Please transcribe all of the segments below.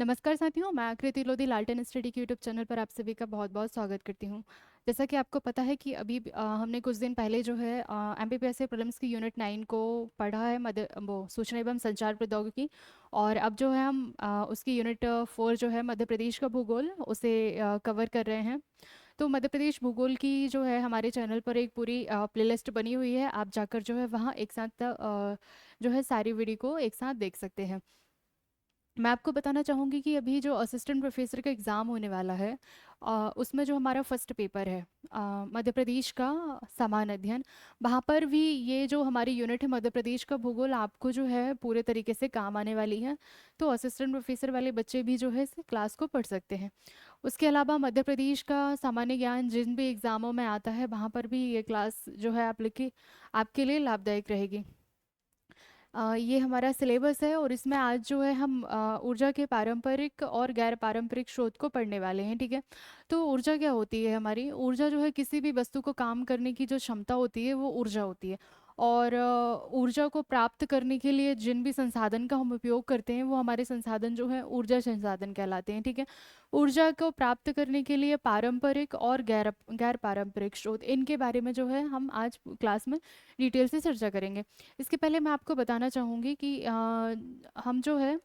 नमस्कार साथियों, मैं आकृति लोधी लालटेन स्टडी के यूट्यूब चैनल पर आप सभी का बहुत बहुत स्वागत करती हूँ। जैसा कि आपको पता है कि अभी हमने कुछ दिन पहले जो है एमपीपीएससी प्रीलिम्स की यूनिट 9 को पढ़ा है, मध्य वो सूचना एवं संचार प्रौद्योगिकी। और अब जो है हम उसकी यूनिट 4 जो है मध्य प्रदेश का भूगोल उसे कवर कर रहे हैं। तो मध्य प्रदेश भूगोल की जो है हमारे चैनल पर एक पूरी प्लेलिस्ट बनी हुई है, आप जाकर जो है वहाँ एक साथ जो है सारी वीडियो को एक साथ देख सकते हैं। मैं आपको बताना चाहूँगी कि अभी जो असिस्टेंट प्रोफेसर का एग्ज़ाम होने वाला है, उसमें जो हमारा फर्स्ट पेपर है मध्य प्रदेश का सामान्य अध्ययन, वहाँ पर भी ये जो हमारी यूनिट है मध्य प्रदेश का भूगोल आपको जो है पूरे तरीके से काम आने वाली है। तो असिस्टेंट प्रोफेसर वाले बच्चे भी जो है इस क्लास को पढ़ सकते हैं। उसके अलावा मध्य प्रदेश का सामान्य ज्ञान जिन भी एग्ज़ामों में आता है वहाँ पर भी ये क्लास जो है आपके लिए लाभदायक रहेगी। ये हमारा सिलेबस है और इसमें आज जो है हम ऊर्जा के पारंपरिक और गैर पारंपरिक स्रोत को पढ़ने वाले हैं, ठीक है। तो ऊर्जा क्या होती है? हमारी ऊर्जा जो है किसी भी वस्तु को काम करने की जो क्षमता होती है वो ऊर्जा होती है। और ऊर्जा को प्राप्त करने के लिए जिन भी संसाधन का हम उपयोग करते हैं वो हमारे संसाधन जो है ऊर्जा संसाधन कहलाते हैं, ठीक है। ऊर्जा को प्राप्त करने के लिए पारंपरिक और गैर गैर पारंपरिक स्रोत, इनके बारे में जो है हम आज क्लास में डिटेल से चर्चा करेंगे। इसके पहले मैं आपको बताना चाहूँगी कि हम जो है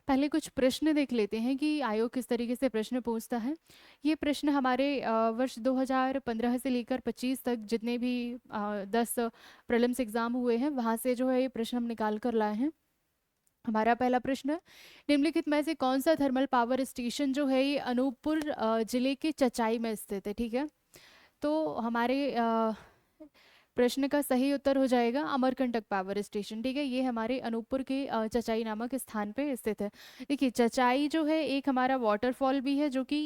पहले कुछ प्रश्न देख लेते हैं कि आयोग किस तरीके से प्रश्न पूछता है। ये प्रश्न हमारे वर्ष 2015 से लेकर 25 तक जितने भी 10 प्रीलिम्स एग्जाम हुए हैं वहाँ से जो है ये प्रश्न हम निकाल कर लाए हैं। हमारा पहला प्रश्न है, निम्नलिखित में से कौन सा थर्मल पावर स्टेशन जो है ये अनूपपुर जिले के चचाई में स्थित है, ठीक है। तो हमारे प्रश्न का सही उत्तर हो जाएगा अमरकंटक पावर स्टेशन, ठीक है। ये हमारे अनूपपुर के चचाई नामक स्थान पे स्थित है। देखिए चचाई जो है एक हमारा वाटरफॉल भी है जो कि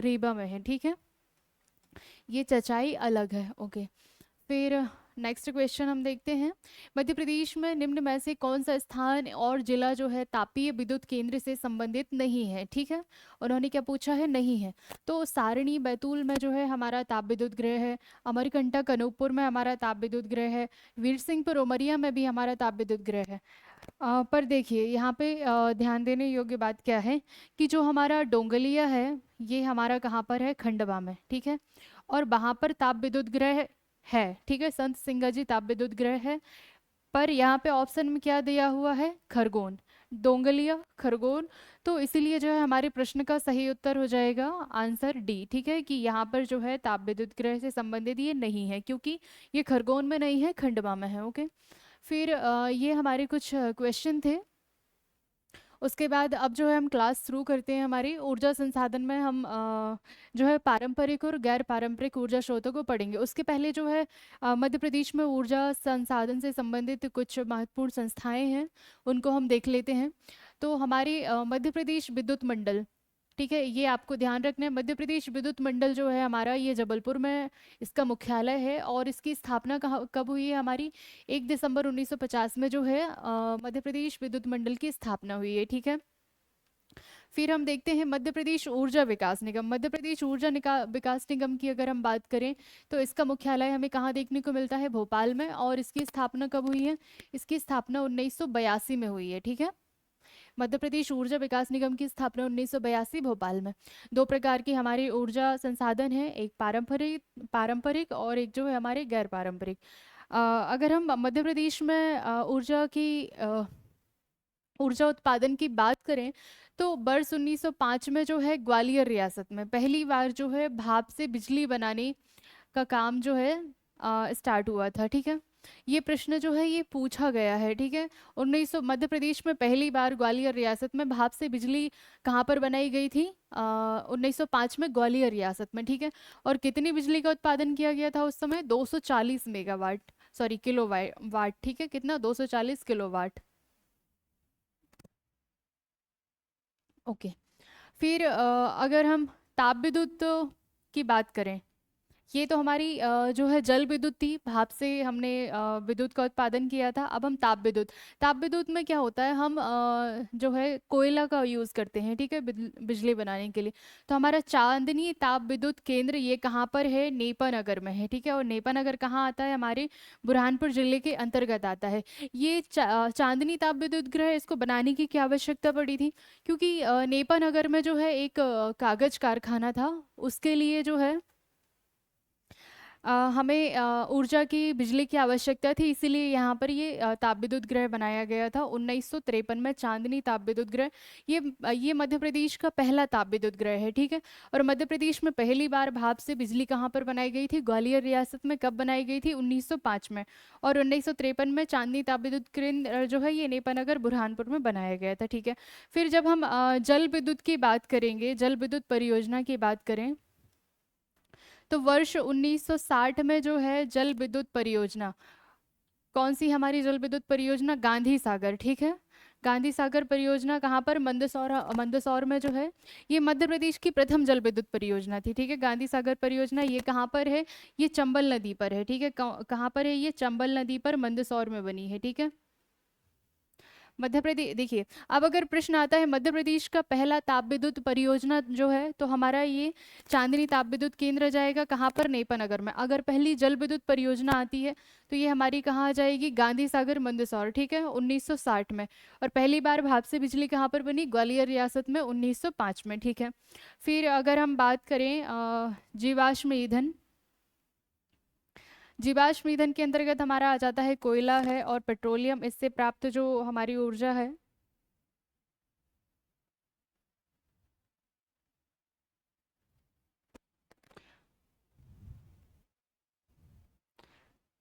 रीवा में है, ठीक है। ये चचाई अलग है, ओके। फिर नेक्स्ट क्वेश्चन हम देखते हैं, मध्य प्रदेश में निम्न में से कौन सा स्थान और जिला जो है तापीय विद्युत केंद्र से संबंधित नहीं है, ठीक है। उन्होंने क्या पूछा है? नहीं है। तो सारणी बैतूल में जो है हमारा ताप विद्युत गृह है, अमरकंटक अनूपपुर में हमारा ताप विद्युत गृह है, वीर सिंहपुर उमरिया में भी हमारा ताप विद्युत गृह है। पर देखिए यहाँ पे ध्यान देने योग्य बात क्या है कि जो हमारा डोंगलिया है ये हमारा कहाँ पर है? खंडवा में, ठीक है। और वहां पर ताप विद्युत गृह है, ठीक है, संत सिंगा जी ताप विद्युत गृह है। पर यहाँ पे ऑप्शन में क्या दिया हुआ है? खरगोन, डोंगलिया, खरगोन। तो इसीलिए जो है हमारे प्रश्न का सही उत्तर हो जाएगा आंसर डी, ठीक है, कि यहाँ पर जो है ताप विद्युत गृह से संबंधित ये नहीं है क्योंकि ये खरगोन में नहीं है, खंडवा में है, ओके। फिर ये हमारे कुछ क्वेश्चन थे। उसके बाद अब जो है हम क्लास शुरू करते हैं। हमारी ऊर्जा संसाधन में हम जो है पारंपरिक और गैर पारंपरिक ऊर्जा स्रोतों को पढ़ेंगे। उसके पहले जो है मध्य प्रदेश में ऊर्जा संसाधन से संबंधित कुछ महत्वपूर्ण संस्थाएं हैं, उनको हम देख लेते हैं। तो हमारी मध्य प्रदेश विद्युत मंडल, ठीक है, ये आपको ध्यान रखना है। मध्य प्रदेश विद्युत मंडल जो है हमारा ये जबलपुर में इसका मुख्यालय है और इसकी स्थापना कब हुई है? हमारी 1 दिसंबर 1950 में जो है मध्य प्रदेश विद्युत मंडल की स्थापना हुई है, ठीक है। फिर हम देखते हैं मध्य प्रदेश ऊर्जा विकास निगम। मध्य प्रदेश विकास निगम की अगर हम बात करें तो इसका मुख्यालय हमें कहाँ देखने को मिलता है? भोपाल में। और इसकी स्थापना कब हुई है? इसकी स्थापना 1982 में हुई है, ठीक है। मध्य प्रदेश ऊर्जा विकास निगम की स्थापना 1982 भोपाल में। दो प्रकार की हमारी ऊर्जा संसाधन है, एक पारंपरिक पारंपरिक और एक जो है हमारे गैर पारंपरिक। अगर हम मध्य प्रदेश में ऊर्जा उत्पादन की बात करें तो वर्ष 1905 में जो है ग्वालियर रियासत में पहली बार जो है भाप से बिजली बनाने का काम जो है स्टार्ट हुआ था, ठीक है। ये प्रश्न जो है ये पूछा गया है, ठीक है। 1900 मध्य प्रदेश में पहली बार ग्वालियर रियासत में भाप से बिजली कहाँ पर बनाई गई थी? 1905 में ग्वालियर रियासत में, ठीक है। और कितनी बिजली का उत्पादन किया गया था उस समय? 240 मेगावाट, सॉरी किलो वाट, ठीक है। कितना? 240 किलोवाट, ओके। फिर अगर हम ताप विद्युत की बात करें, ये तो हमारी जो है जल विद्युत थी, भाप से हमने विद्युत का उत्पादन किया था। अब हम ताप विद्युत, ताप विद्युत में क्या होता है, हम जो है कोयला का यूज़ करते हैं, ठीक है, बिजली बनाने के लिए। तो हमारा चांदनी ताप विद्युत केंद्र ये कहाँ पर है, नेपानगर में है, ठीक है। और नेपानगर कहाँ आता है, हमारे बुरहानपुर जिले के अंतर्गत आता है। ये चांदनी ताप विद्युत गृह, इसको बनाने की क्या आवश्यकता पड़ी थी, क्योंकि नेपानगर में जो है एक कागज कारखाना था, उसके लिए जो है हमें ऊर्जा की, बिजली की आवश्यकता थी, इसीलिए यहाँ पर ये ताप विद्युत गृह बनाया गया था 1953 में, चांदनी ताप विद्युत गृह। ये मध्य प्रदेश का पहला ताप विद्युत गृह है, ठीक है। और मध्य प्रदेश में पहली बार भाप से बिजली कहाँ पर बनाई गई थी, ग्वालियर रियासत में। कब बनाई गई थी, 1905 में। और 1953 में चांदनी ताप विद्युत केंद्र जो है ये नेपानगर बुरहानपुर में बनाया गया था, ठीक है। फिर जब हम जल विद्युत की बात करेंगे, जल विद्युत परियोजना की बात करें, तो वर्ष 1960 में जो है जल विद्युत परियोजना, कौन सी हमारी जल विद्युत परियोजना, गांधी सागर, ठीक है। गांधी सागर परियोजना कहाँ पर, मंदसौर, मंदसौर में जो है, ये मध्य प्रदेश की प्रथम जल विद्युत परियोजना थी, ठीक है। गांधी सागर परियोजना ये कहाँ पर है, ये चंबल नदी पर है, ठीक है। कहाँ पर है, ये चंबल नदी पर मंदसौर में बनी है, ठीक है। मध्य प्रदेश, देखिए, अब अगर प्रश्न आता है मध्य प्रदेश का पहला ताप विद्युत परियोजना जो है, तो हमारा ये चांदनी ताप विद्युत केंद्र जाएगा कहाँ पर, नेपानगर में। अगर पहली जल विद्युत परियोजना आती है तो ये हमारी कहाँ आ जाएगी, गांधी सागर मंदसौर, ठीक है, 1960 में। और पहली बार भाप से बिजली कहाँ पर बनी, ग्वालियर रियासत में, 1905 में, ठीक है। फिर अगर हम बात करें जीवाश्म ईंधन, जीवाश्म ईंधन के अंतर्गत हमारा आ जाता है कोयला है और पेट्रोलियम, इससे प्राप्त जो हमारी ऊर्जा है,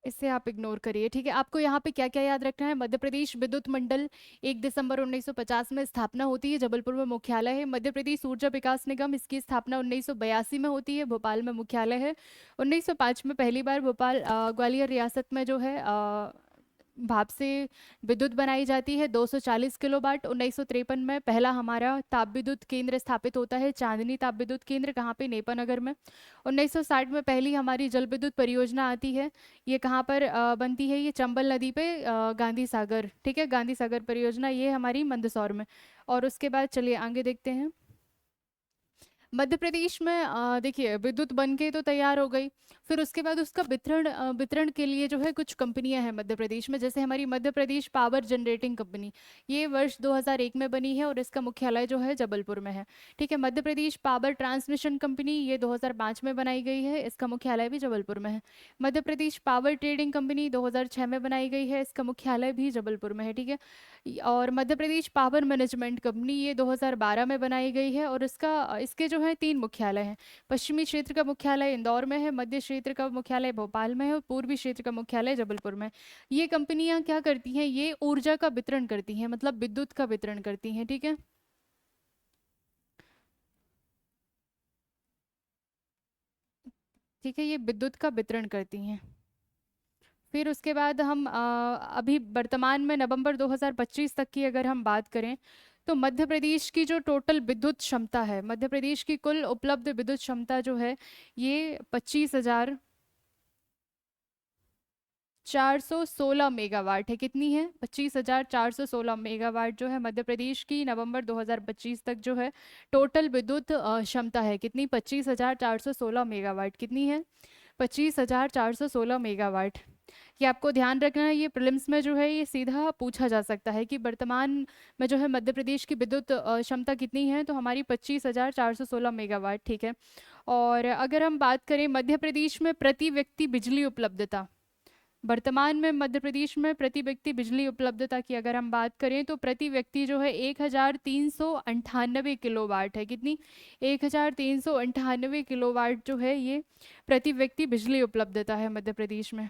इससे आप इग्नोर करिए, ठीक है। आपको यहाँ पे क्या क्या याद रखना है, मध्य प्रदेश विद्युत मंडल 1 दिसंबर 1950 में स्थापना होती है, जबलपुर में मुख्यालय है। मध्य प्रदेश ऊर्जा विकास निगम, इसकी स्थापना 1982 में होती है, भोपाल में मुख्यालय है। 1905 में पहली बार भोपाल ग्वालियर रियासत में जो है भाप से विद्युत बनाई जाती है, 240 किलोवाट। 1953 में पहला हमारा ताप विद्युत केंद्र स्थापित होता है, चांदनी ताप विद्युत केंद्र, कहाँ पे, नेपानगर में। 1960 में पहली हमारी जल विद्युत परियोजना आती है, ये कहाँ पर बनती है, ये चंबल नदी पे, गांधी सागर, ठीक है, गांधी सागर परियोजना, ये हमारी मंदसौर में। और उसके बाद चलिए आगे देखते हैं। मध्य प्रदेश में देखिए विद्युत बन के तो तैयार हो गई, फिर उसके बाद उसका वितरण के लिए जो है कुछ कंपनियां हैं मध्य प्रदेश में, जैसे हमारी Madhya Pradesh power generating company, ये वर्ष 2001 में बनी है और इसका मुख्यालय जो है जबलपुर में है, ठीक है। Madhya Pradesh power transmission company, ये 2005 में बनाई गई है, इसका मुख्यालय भी जबलपुर में है। Madhya Pradesh power trading company 2006 में बनाई गई है, इसका मुख्यालय भी जबलपुर में है, ठीक है। और Madhya Pradesh power management company, ये 2012 में बनाई गई है और इसके जो है 3 मुख्यालय हैं। पश्चिमी क्षेत्र का मुख्यालय इंदौर में है, मध्य क्षेत्र का मुख्यालय भोपाल में है और पूर्वी क्षेत्र का मुख्यालय जबलपुर में है। ये कंपनियां क्या करती हैं, ये ऊर्जा का वितरण करती हैं, मतलब विद्युत का वितरण करती हैं, ठीक है। ठीक है, ये विद्युत का वितरण करती हैं। फिर उसके बाद हम अभी वर्तमान में नवंबर 2025 तक की अगर हम बात करें, तो मध्य प्रदेश की जो टोटल विद्युत क्षमता है, मध्य प्रदेश की कुल उपलब्ध विद्युत क्षमता जो है, ये 25,416 मेगावाट है। कितनी है, 25,416 मेगावाट जो है मध्य प्रदेश की नवंबर 2025 तक जो है टोटल विद्युत क्षमता है, कितनी, 25,416 मेगावाट, कितनी है, 25,416 मेगावाट। ये आपको ध्यान रखना है, ये प्रीलिम्स में जो है ये सीधा पूछा जा सकता है कि वर्तमान में जो है मध्य प्रदेश की विद्युत क्षमता कितनी है, तो हमारी 25,416 मेगावाट, ठीक है। और अगर हम बात करें मध्य प्रदेश में प्रति व्यक्ति बिजली उपलब्धता, वर्तमान में मध्य प्रदेश में प्रति व्यक्ति बिजली उपलब्धता की अगर हम बात करें, तो प्रति व्यक्ति जो है 1,398 किलोवाट है, कितनी, 1,398 किलोवाट जो है ये प्रति व्यक्ति बिजली उपलब्धता है मध्य प्रदेश में।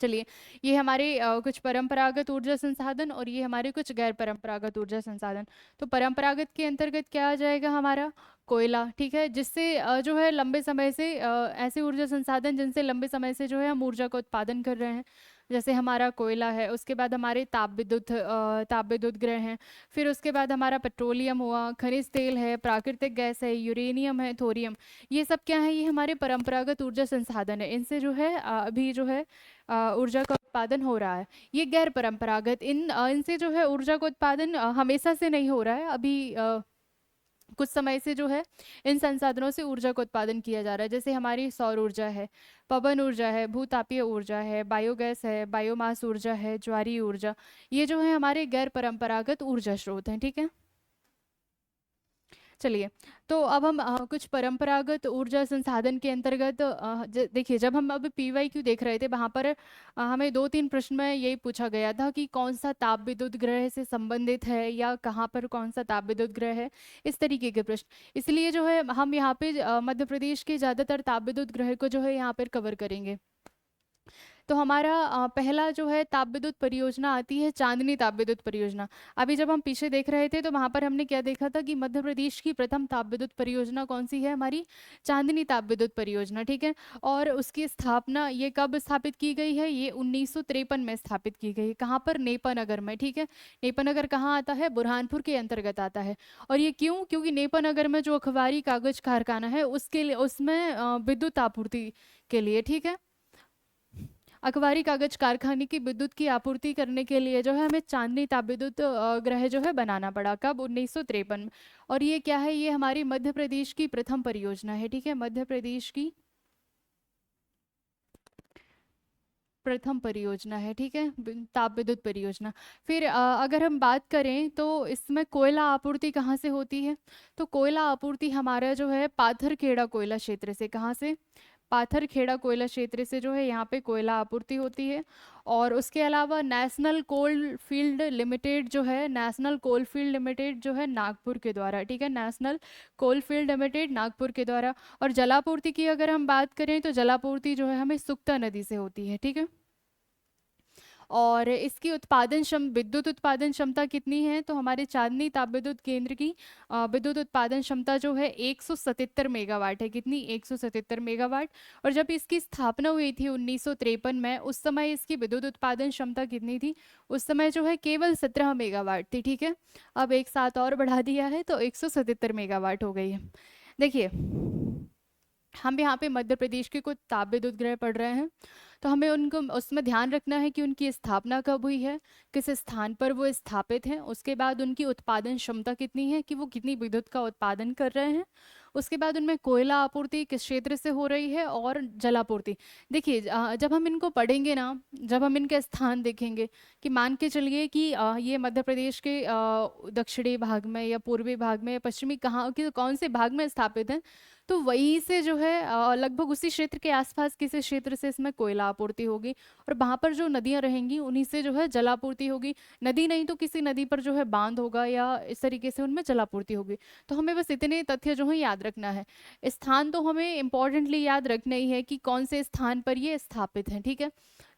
चलिए, ये हमारे कुछ परंपरागत ऊर्जा संसाधन और ये हमारे कुछ गैर परंपरागत ऊर्जा संसाधन। तो परंपरागत के अंतर्गत क्या आ जाएगा हमारा, कोयला, ठीक है, जिससे जो है लंबे समय से ऐसे ऊर्जा संसाधन जिनसे लंबे समय से जो है हम ऊर्जा का उत्पादन कर रहे हैं, जैसे हमारा कोयला है। उसके बाद हमारे ताप विद्युत ग्रह हैं। फिर उसके बाद हमारा पेट्रोलियम हुआ, खनिज तेल है, प्राकृतिक गैस है, यूरेनियम है, थोरियम। ये सब क्या है? ये हमारे परंपरागत ऊर्जा संसाधन है। इनसे जो है अभी जो है ऊर्जा का उत्पादन हो रहा है। ये गैर परंपरागत, इनसे जो है ऊर्जा का उत्पादन हमेशा से नहीं हो रहा है। अभी कुछ समय से जो है इन संसाधनों से ऊर्जा का उत्पादन किया जा रहा है। जैसे हमारी सौर ऊर्जा है, पवन ऊर्जा है, भूतापीय ऊर्जा है, बायोगैस है, बायोमास ऊर्जा है, ज्वारीय ऊर्जा। ये जो है हमारे गैर परंपरागत ऊर्जा स्रोत हैं, ठीक है। चलिए, तो अब हम कुछ परंपरागत ऊर्जा संसाधन के अंतर्गत देखिए, जब हम अब PYQ देख रहे थे वहाँ पर हमें 2-3 प्रश्न में यही पूछा गया था कि कौन सा ताप विद्युत ग्रह से संबंधित है या कहाँ पर कौन सा ताप विद्युत ग्रह है, इस तरीके के प्रश्न। इसलिए जो है हम यहाँ पे मध्य प्रदेश के ज़्यादातर ताप विद्युत ग्रह को जो है यहाँ पर कवर करेंगे। तो हमारा पहला जो है ताप विद्युत परियोजना आती है चांदनी ताप विद्युत परियोजना। अभी जब हम पीछे देख रहे थे तो वहां पर हमने क्या देखा था कि मध्य प्रदेश की प्रथम ताप विद्युत परियोजना कौन सी है? हमारी चांदनी ताप विद्युत परियोजना, ठीक है। और उसकी स्थापना ये कब स्थापित की गई है? ये 1953 में स्थापित की गई है। कहाँ पर? नेपानगर में, ठीक है। नेपानगर कहाँ आता है? बुरहानपुर के अंतर्गत आता है। और ये क्यों? क्योंकि नेपानगर में जो अखबारी कागज कारखाना है उसके लिए, उसमें विद्युत आपूर्ति के लिए, ठीक है, अखबारी कागज कारखाने की विद्युत की आपूर्ति करने के लिए जो है हमें चांदनी तापविद्युत ग्रह जो है बनाना पड़ा। कब? 1953 में। और ये क्या है? ये हमारी मध्य प्रदेश की प्रथम परियोजना है, ठीक है, मध्य प्रदेश की प्रथम परियोजना है, ठीक है, ताप विद्युत परियोजना। फिर अगर हम बात करें तो इसमें कोयला आपूर्ति कहाँ से होती है? तो कोयला आपूर्ति हमारा जो है पाथरखेड़ा कोयला क्षेत्र से, कहाँ से? पाथरखेड़ा कोयला क्षेत्र से जो है यहाँ पे कोयला आपूर्ति होती है। और उसके अलावा नेशनल कोल फील्ड लिमिटेड जो है, नेशनल कोल फील्ड लिमिटेड जो है नागपुर के द्वारा, ठीक है, National Coalfield Limited Nagpur के द्वारा। और जलापूर्ति की अगर हम बात करें तो जलापूर्ति जो है हमें सुक्ता नदी से होती है, ठीक है। और इसकी विद्युत उत्पादन क्षमता कितनी है? तो हमारे चांदनी ताप विद्युत केंद्र की विद्युत उत्पादन क्षमता जो है 177 मेगावाट है। कितनी? 177 मेगावाट। और जब इसकी स्थापना हुई थी 1953 में, उस समय इसकी विद्युत उत्पादन क्षमता कितनी थी? उस समय जो है केवल 17 मेगावाट थी, ठीक है। अब एक साथ और बढ़ा दिया है तो 177 मेगावाट हो गई है। देखिए, हम यहाँ पे मध्य प्रदेश के कुछ ताप विद्युत ग्रह पढ़ रहे हैं, तो हमें उनको उसमें ध्यान रखना है कि उनकी स्थापना कब हुई है, किस स्थान पर वो स्थापित हैं, उसके बाद उनकी उत्पादन क्षमता कितनी है, कि वो कितनी विद्युत का उत्पादन कर रहे हैं, उसके बाद उनमें कोयला आपूर्ति किस क्षेत्र से हो रही है, और जलापूर्ति। देखिए, जब हम इनको पढ़ेंगे ना, जब हम इनके स्थान देखेंगे, कि मान के चलिए कि ये मध्य प्रदेश के दक्षिणी भाग में या पूर्वी भाग में या पश्चिमी कहाँ कि कौन से भाग में स्थापित है, तो वहीं से जो है लगभग उसी क्षेत्र के आसपास किसी क्षेत्र से इसमें कोयला आपूर्ति होगी। और वहां पर जो नदियां रहेंगी उन्हीं से जो है जलापूर्ति होगी। नदी नहीं तो किसी नदी पर जो है बांध होगा या इस तरीके से उनमें जलापूर्ति होगी। तो हमें बस इतने तथ्य जो है याद रखना है। स्थान तो हमें इम्पोर्टेंटली याद रखना ही है कि कौन से स्थान पर ये स्थापित है, ठीक है।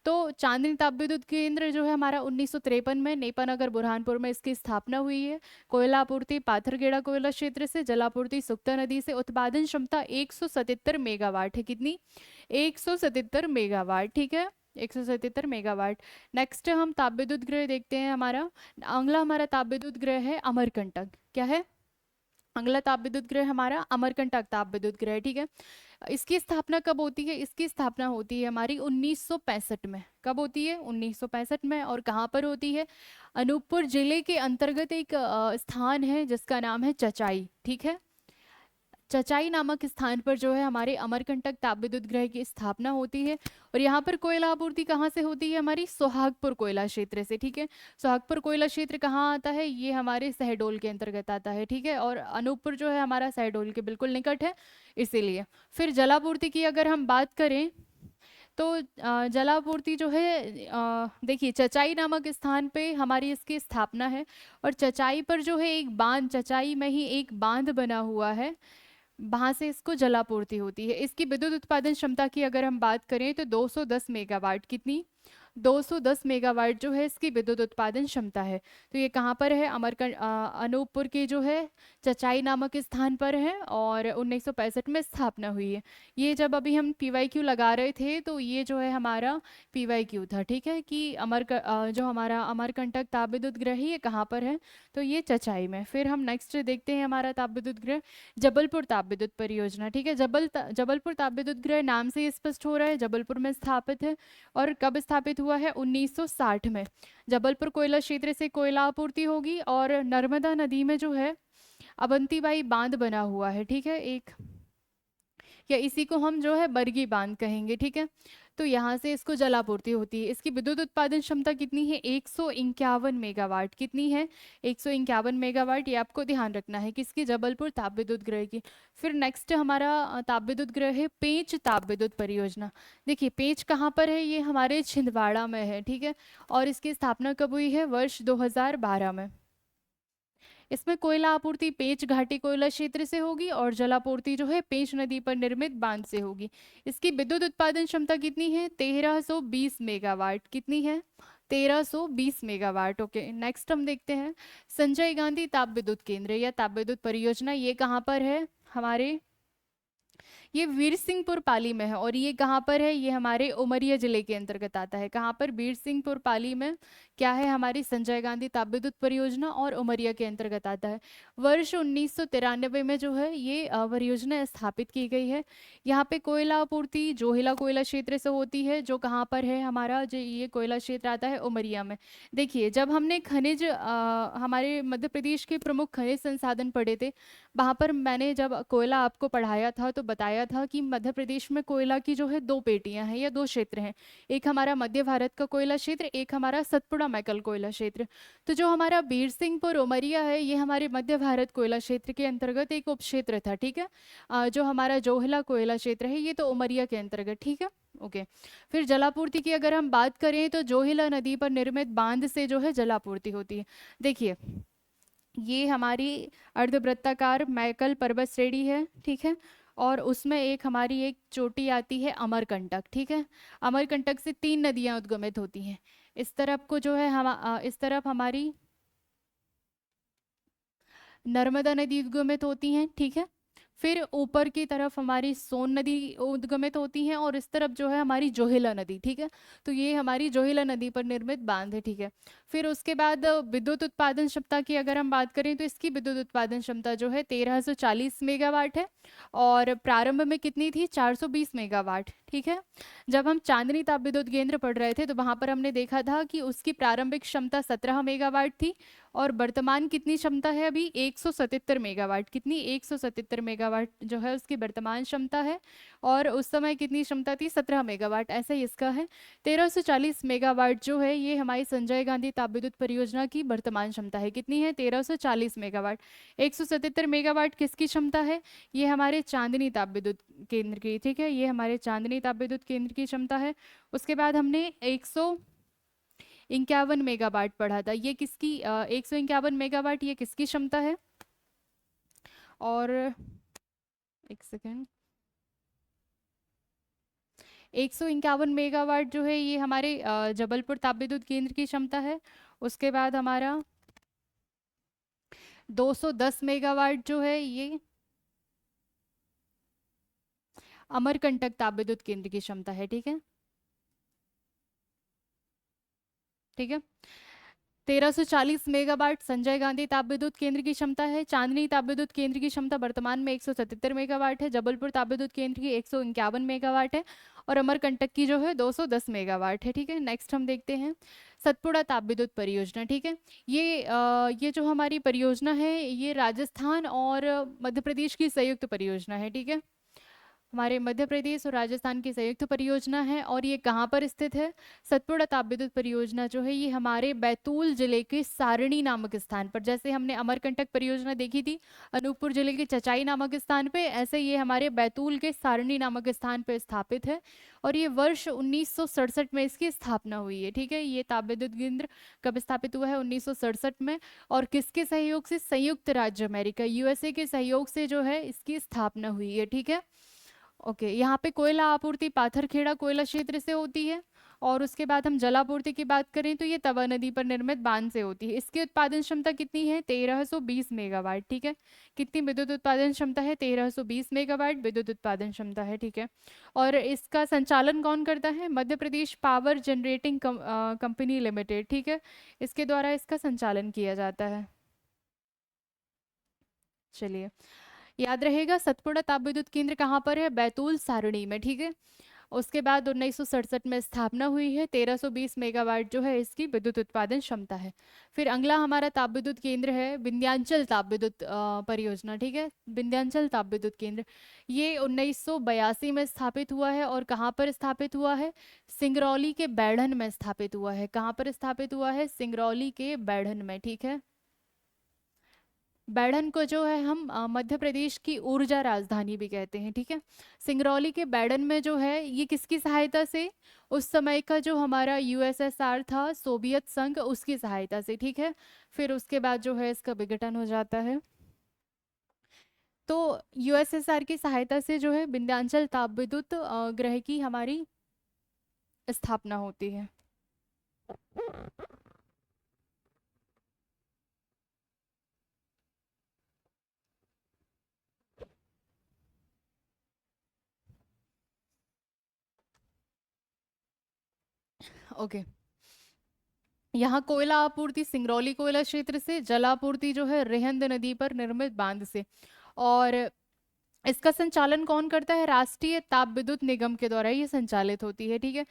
तो चांदनी तापविद्युत केंद्र जो है हमारा 1953 में नेपानगर बुरहानपुर में इसकी स्थापना हुई है। कोयला आपूर्ति पाथरगेड़ा कोयला क्षेत्र से, जलापूर्ति सुक्ता नदी से, उत्पादन क्षमता 177 मेगावाट है। कितनी? 177 मेगावाट, ठीक है, 177 मेगावाट। नेक्स्ट हम तापविद्युत ग्रह देखते हैं। अगला हमारा तापविद्युत ग्रह है अमरकंटक। क्या है? अगला ताप विद्युत ग्रह हमारा अमरकंटक ताप विद्युत ग्रह, ठीक है। इसकी स्थापना कब होती है? इसकी स्थापना होती है हमारी 1965 में। कब होती है? 1965 में। और कहाँ पर होती है? अनूपपुर जिले के अंतर्गत एक स्थान है जिसका नाम है चचाई, ठीक है। चचाई नामक स्थान पर जो है हमारे अमरकंटक ताप विद्युत ग्रह की स्थापना होती है। और यहाँ पर कोयला आपूर्ति कहाँ से होती है? हमारी सोहागपुर कोयला क्षेत्र से, ठीक है। सोहागपुर कोयला क्षेत्र कहाँ आता है? ये हमारे शहडोल के अंतर्गत आता है, ठीक है। और अनूपपुर जो है हमारा शहडोल के बिल्कुल निकट है, इसीलिए। फिर जलापूर्ति की अगर हम बात करें तो जलापूर्ति जो है देखिए, चचाई नामक स्थान पे हमारी इसकी स्थापना है। और चचाई पर जो है एक बांध, चचाई में ही एक बांध बना हुआ है, वहां से इसको जलापूर्ति होती है। इसकी विद्युत उत्पादन क्षमता की अगर हम बात करें तो 210 मेगावाट। कितनी? 210 मेगावाट जो है इसकी विद्युत उत्पादन क्षमता है। तो ये कहाँ पर है? अनूपपुर के जो है चचाई नामक स्थान पर है और 1965 में स्थापना हुई है। ये जब अभी हम पीवाईक्यू लगा रहे थे तो ये जो है हमारा पीवाईक्यू था, ठीक है, कि जो हमारा अमरकंटक ताप विद्युत गृह है ये कहाँ पर है? तो ये चचाई में। फिर हम नेक्स्ट देखते हैं हमारा ताप विद्युत गृह जबलपुर ताप विद्युत परियोजना, ठीक है। जबलपुर ताप विद्युत गृह नाम से ही स्पष्ट हो रहा है, जबलपुर में स्थापित है। और कब स्थापित हुआ है? 1960 में। जबलपुर कोयला क्षेत्र से कोयला आपूर्ति होगी और नर्मदा नदी में जो है अवंतीबाई बांध बना हुआ है, ठीक है, एक, या इसी को हम जो है बरगी बांध कहेंगे, ठीक है। तो यहाँ से इसको जलापूर्ति होती है। इसकी विद्युत उत्पादन क्षमता कितनी है? 151 मेगावाट। कितनी है? 151 मेगावाट। ये आपको ध्यान रखना है किसकी? जबलपुर ताप विद्युत गृह की। फिर नेक्स्ट हमारा ताप विद्युत गृह है पेंच ताप विद्युत परियोजना। देखिए पेंच कहाँ पर है? ये हमारे छिंदवाड़ा में है, ठीक है। और इसकी स्थापना कब हुई है? वर्ष 2012 में। इसमें कोयला आपूर्ति पेंच घाटी कोयला क्षेत्र से होगी और जलापूर्ति जो है पेंच नदी पर निर्मित बांध से होगी। इसकी विद्युत उत्पादन क्षमता कितनी है? 1320 मेगावाट। कितनी है? 1320 मेगावाट। ओके, नेक्स्ट हम देखते हैं संजय गांधी ताप विद्युत केंद्र या ताप विद्युत परियोजना। ये कहाँ पर है? हमारे ये वीर सिंहपुर पाली में है। और ये कहाँ पर है? ये हमारे उमरिया जिले के अंतर्गत आता है। कहाँ पर? वीर सिंहपुर पाली में क्या है? हमारी संजय गांधी ताप विद्युत परियोजना और उमरिया के अंतर्गत आता है। वर्ष 1993 में जो है ये परियोजना स्थापित की गई है। यहाँ पे कोयला आपूर्ति जोहिला कोयला क्षेत्र से होती है, जो कहाँ पर है? हमारा जो ये कोयला क्षेत्र आता है उमरिया में। देखिए जब हमने खनिज हमारे मध्य प्रदेश के प्रमुख खनिज संसाधन पढ़े थे, वहां पर मैंने जब कोयला आपको पढ़ाया था तो बताया था कि मध्य प्रदेश में कोयला की जो है दो पेटियां हैं या दो क्षेत्र हैं। एक हमारा मध्य भारत का कोयला क्षेत्र, एक हमारा सतपुड़ा मैकल कोयला क्षेत्र। तो जो हमारा बीर सिंहपुर उमरिया है ये हमारे मध्य भारत कोयला क्षेत्र के अंतर्गत एक उप क्षेत्र था, ठीक है। जो हमारा जोहला कोयला क्षेत्र है ये तो उमरिया के अंतर्गत, ठीक है। ओके, फिर जलापूर्ति की अगर हम बात करें तो जोहिला नदी पर निर्मित बांध से जो है जलापूर्ति होती है। देखिए ये हमारी अर्धवृत्ताकार मैकल पर्वत श्रेणी है, ठीक है। और उसमें एक हमारी एक चोटी आती है अमरकंटक, ठीक है। अमरकंटक से 3 नदियां उद्गमित होती हैं। इस तरफ को जो है इस तरफ हमारी नर्मदा नदी उद्गमित होती हैं, ठीक है। फिर ऊपर की तरफ हमारी सोन नदी उद्गमित होती हैं और इस तरफ जो है हमारी जोहिला नदी, ठीक है। तो ये हमारी जोहिला नदी पर निर्मित बांध है, ठीक है। फिर उसके बाद विद्युत उत्पादन क्षमता की अगर हम बात करें तो इसकी विद्युत उत्पादन क्षमता जो है 1340 मेगावाट है। और प्रारंभ में कितनी थी? 420 मेगावाट, ठीक है। जब हम चांदनी ताप विद्युत केंद्र पढ़ रहे थे तो वहां पर हमने देखा था कि उसकी प्रारंभिक क्षमता 17 मेगावाट थी और वर्तमान कितनी क्षमता है अभी? 177 मेगावाट। कितनी? 177 मेगावाट जो है उसकी वर्तमान क्षमता है। और उस समय कितनी क्षमता थी? 17 मेगावाट। ऐसा ही इसका है। 1340 मेगावाट जो है ये हमारी संजय गांधी ताप विद्युत परियोजना की वर्तमान क्षमता है। कितनी है? 1340 मेगावाट। 177 मेगावाट किसकी क्षमता है? ये हमारे चांदनी ताप विद्युत केंद्र की, ठीक है। ये हमारे चांदनी ताप विद्युत केंद्र की क्षमता है। उसके बाद हमने 151 मेगावाट पढ़ा था। ये किसकी 151 मेगावाट ये किसकी क्षमता है? और एक सेकेंड, 151 मेगावाट जो है ये हमारे जबलपुर ताप विद्युत केंद्र की क्षमता है। उसके बाद हमारा 210 मेगावाट जो है ये अमरकंटक ताप विद्युत केंद्र की क्षमता है, ठीक है, ठीक है। 1340 मेगावाट संजय गांधी ताप विद्युत केंद्र की क्षमता है। चांदनी ताप विद्युत केंद्र की क्षमता वर्तमान में 177 मेगावाट है। जबलपुर ताप विद्युत केंद्र की 151 मेगावाट है। और अमरकंटक की जो है 210 मेगावाट है, ठीक है। नेक्स्ट हम देखते हैं सतपुड़ा ताप विद्युत परियोजना, ठीक है। ये जो हमारी परियोजना है ये राजस्थान और मध्य प्रदेश की संयुक्त परियोजना है, ठीक है। हमारे मध्य प्रदेश और राजस्थान की संयुक्त परियोजना है। और ये कहाँ पर स्थित है? सतपुड़ा ताप विद्युत परियोजना जो है ये हमारे बैतूल जिले के सारणी नामक स्थान पर, जैसे हमने अमरकंटक परियोजना देखी थी अनूपपुर जिले के चचाई नामक स्थान पे, ऐसे ये हमारे बैतूल के सारणी नामक स्थान पर स्थापित है। और ये वर्ष 1967 में इसकी स्थापना हुई है, ठीक है। ये ताप विद्युत केंद्र कब स्थापित हुआ है? 1967 में। और किसके सहयोग से? संयुक्त राज्य अमेरिका यूएसए के सहयोग से जो है इसकी स्थापना हुई है, ठीक है। ओके, यहाँ पे कोयला आपूर्ति पाथरखेड़ा कोयला क्षेत्र से होती है। और उसके बाद हम जलापूर्ति की बात करें तो ये तवा नदी पर निर्मित बांध से होती है। इसकी उत्पादन क्षमता कितनी है? 1320 मेगावाट। ठीक है, कितनी विद्युत उत्पादन क्षमता है? 1320 मेगावाट विद्युत उत्पादन क्षमता है। ठीक है, और इसका संचालन कौन करता है? Madhya Pradesh power generating company limited. ठीक है, इसके द्वारा इसका संचालन किया जाता है। चलिए, याद रहेगा सतपुड़ा ताप विद्युत केंद्र कहाँ पर है? बैतूल सारणी में। ठीक है, उसके बाद 1967 में स्थापना हुई है। 1320 मेगावाट जो है इसकी विद्युत उत्पादन क्षमता है। फिर अगला हमारा ताप विद्युत केंद्र है विंध्याचल ताप विद्युत परियोजना। ठीक है, विंध्याचल ताप विद्युत केंद्र ये 1982 में स्थापित हुआ है। और कहाँ पर स्थापित हुआ है? सिंगरौली के बैढ़न में स्थापित हुआ है। कहाँ पर स्थापित हुआ है? सिंगरौली के बैढ़न में। ठीक है, बैढ़न को जो है हम मध्य प्रदेश की ऊर्जा राजधानी भी कहते हैं। ठीक है, सिंगरौली के बैढ़न में जो है ये किसकी सहायता से? उस समय का जो हमारा यूएसएसआर था, सोवियत संघ, उसकी सहायता से। ठीक है, फिर उसके बाद जो है इसका विघटन हो जाता है। तो यूएसएसआर की सहायता से जो है विंध्याचल ताप विद्युत गृह की हमारी स्थापना होती है। ओके, यहाँ कोयला आपूर्ति सिंगरौली कोयला क्षेत्र से, जलापूर्ति जो है रिहंद नदी पर निर्मित बांध से। और इसका संचालन कौन करता है? राष्ट्रीय ताप विद्युत निगम के द्वारा ये संचालित होती है। ठीक है,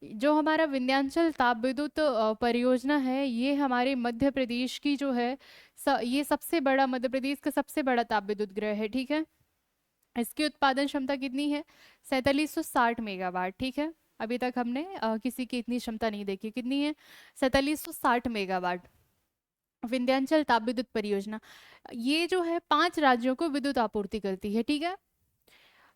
जो हमारा विंध्याचल ताप विद्युत परियोजना है ये हमारे मध्य प्रदेश की जो है ये सबसे बड़ा, मध्य प्रदेश का सबसे बड़ा ताप विद्युत गृह है। ठीक है, इसकी उत्पादन क्षमता कितनी है? 4760 मेगावाट। ठीक है, अभी तक हमने किसी की इतनी क्षमता नहीं देखी। कितनी है? 4760 मेगावाट। विंध्याचल ताप विद्युत परियोजना ये जो है 5 राज्यों को विद्युत आपूर्ति करती है। ठीक है,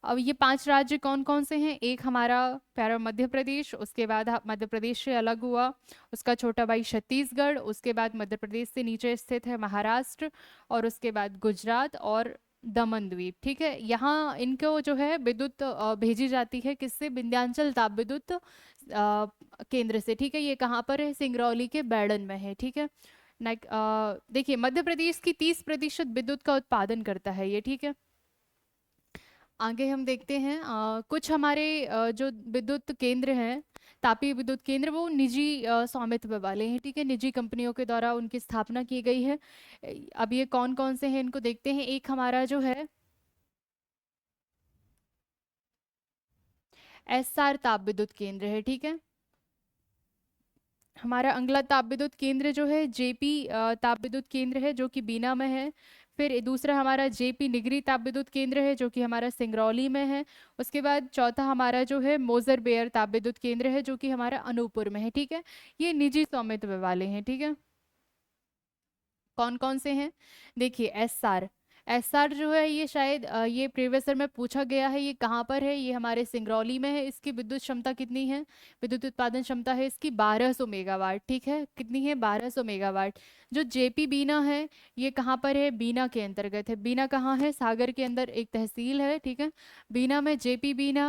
अब ये 5 राज्य कौन कौन से हैं? एक हमारा प्यारा मध्य प्रदेश, उसके बाद मध्य प्रदेश से अलग हुआ उसका छोटा भाई छत्तीसगढ़, उसके बाद मध्य प्रदेश से नीचे स्थित है महाराष्ट्र, और उसके बाद गुजरात और दमन द्वीप। ठीक है, यहाँ इनको जो है विद्युत भेजी जाती है किससे? विंध्याचल ताप विद्युत केंद्र से। ठीक है, ये कहाँ पर है? सिंगरौली के बैढ़न में है। ठीक है, देखिए मध्य प्रदेश की 30% विद्युत का उत्पादन करता है ये। ठीक है, आगे हम देखते हैं कुछ हमारे जो विद्युत केंद्र हैं, तापीय विद्युत केंद्र, वो निजी स्वामित्व वाले हैं। ठीक है, निजी कंपनियों के द्वारा उनकी स्थापना की गई है। अब ये कौन कौन से हैं इनको देखते हैं। एक हमारा जो है एसआर ताप विद्युत केंद्र है। ठीक है, हमारा अगला ताप विद्युत केंद्र जो है जेपी ताप विद्युत केंद्र है जो कि बीना में है। फिर दूसरा हमारा जेपी निगरी ताप विद्युत केंद्र है जो कि हमारा सिंगरौली में है। उसके बाद चौथा हमारा जो है मोजर बेयर ताप विद्युत केंद्र है जो कि हमारा अनूपपुर में है। ठीक है, ये निजी स्वामित्व वाले हैं। ठीक है, कौन कौन से हैं? देखिए एसआर, एसआर जो है ये शायद ये प्रीवियस ईयर में पूछा गया है। ये कहाँ पर है? ये हमारे सिंगरौली में है। इसकी विद्युत क्षमता कितनी है? विद्युत उत्पादन क्षमता है इसकी 1200 मेगावाट। ठीक है, कितनी है? 1200 मेगावाट। जो जेपी बीना है ये कहाँ पर है? बीना के अंतर्गत है। बीना कहाँ है? सागर के अंदर एक तहसील है। ठीक है, बीना में जेपी बीना